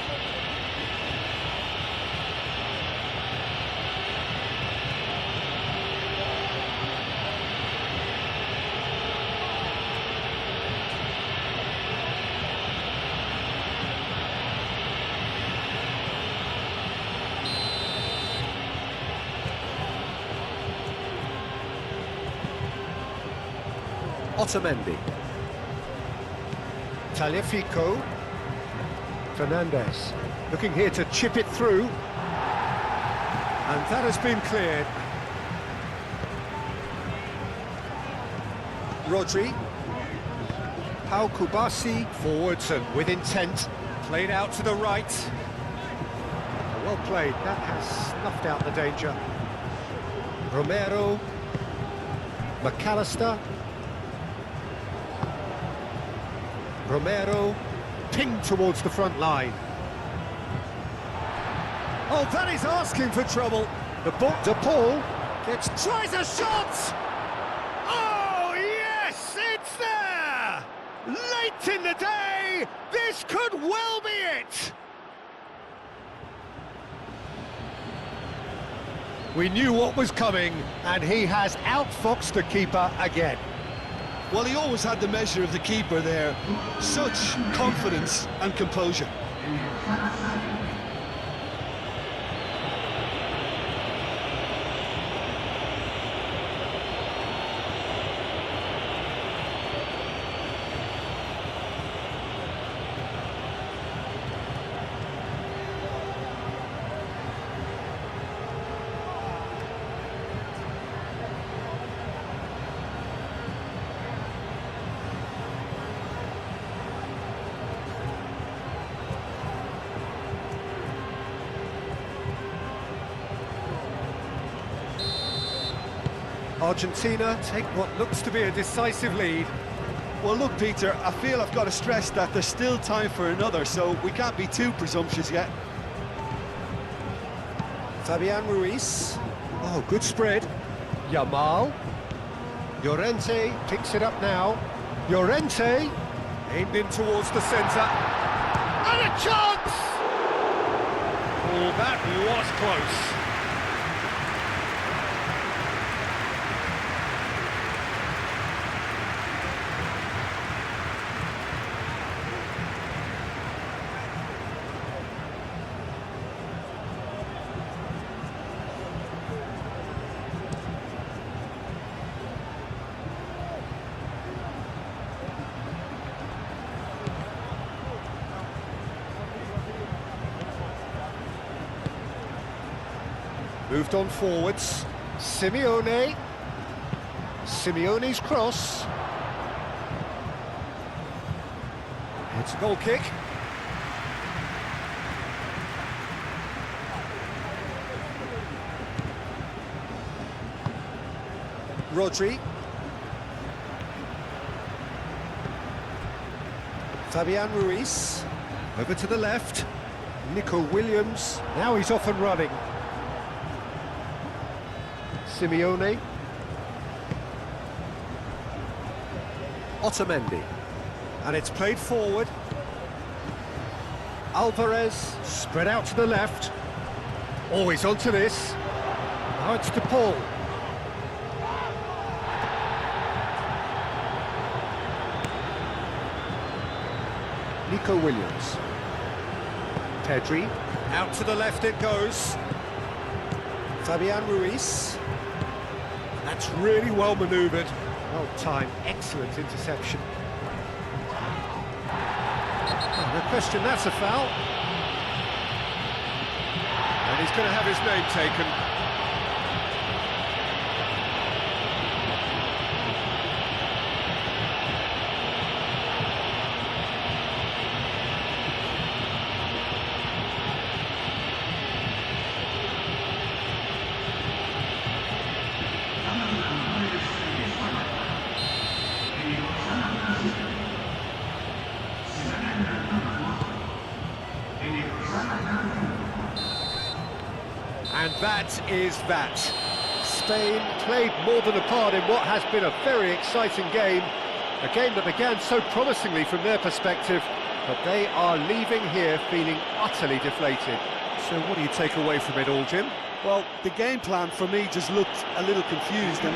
Otamendi. Tagliafico. Fernandez. Looking here to chip it through. And that has been cleared. Rodri. Pau Kubasi. Forwards and with intent. Played out to the right. Well played. That has snuffed out the danger. Romero. McAllister. Romero, pinged towards the front line. Oh, that is asking for trouble. The ball, De Paul tries a shot! Oh, yes, it's there! Late in the day, this could well be it! We knew what was coming, and he has outfoxed the keeper again. Well, he always had the measure of the keeper there. Such confidence and composure. Argentina take what looks to be a decisive lead. Well, look, Peter, I feel I've got to stress that there's still time for another, so we can't be too presumptuous yet. Fabian Ruiz. Oh, good spread. Yamal. Llorente picks it up now. Llorente aimed in towards the centre. And a chance! Oh, that was close. Moved on forwards. Simeone's cross. It's a goal kick. Rodri. Fabian Ruiz. Over to the left. Nico Williams. Now he's off and running. Simeone. Otamendi. And it's played forward. Alvarez spread out to the left. Always onto this. Now it's De Paul. Nico Williams. Pedri. Out to the left it goes. Fabian Ruiz. That's really well manoeuvred. Well timed, excellent interception. Oh, no question, that's a foul. And he's going to have his name taken. And that is that. Spain played more than a part in what has been a very exciting game. A game that began so promisingly from their perspective, but they are leaving here feeling utterly deflated. So what do you take away from it all, Jim? Well, the game plan for me just looked a little confused. And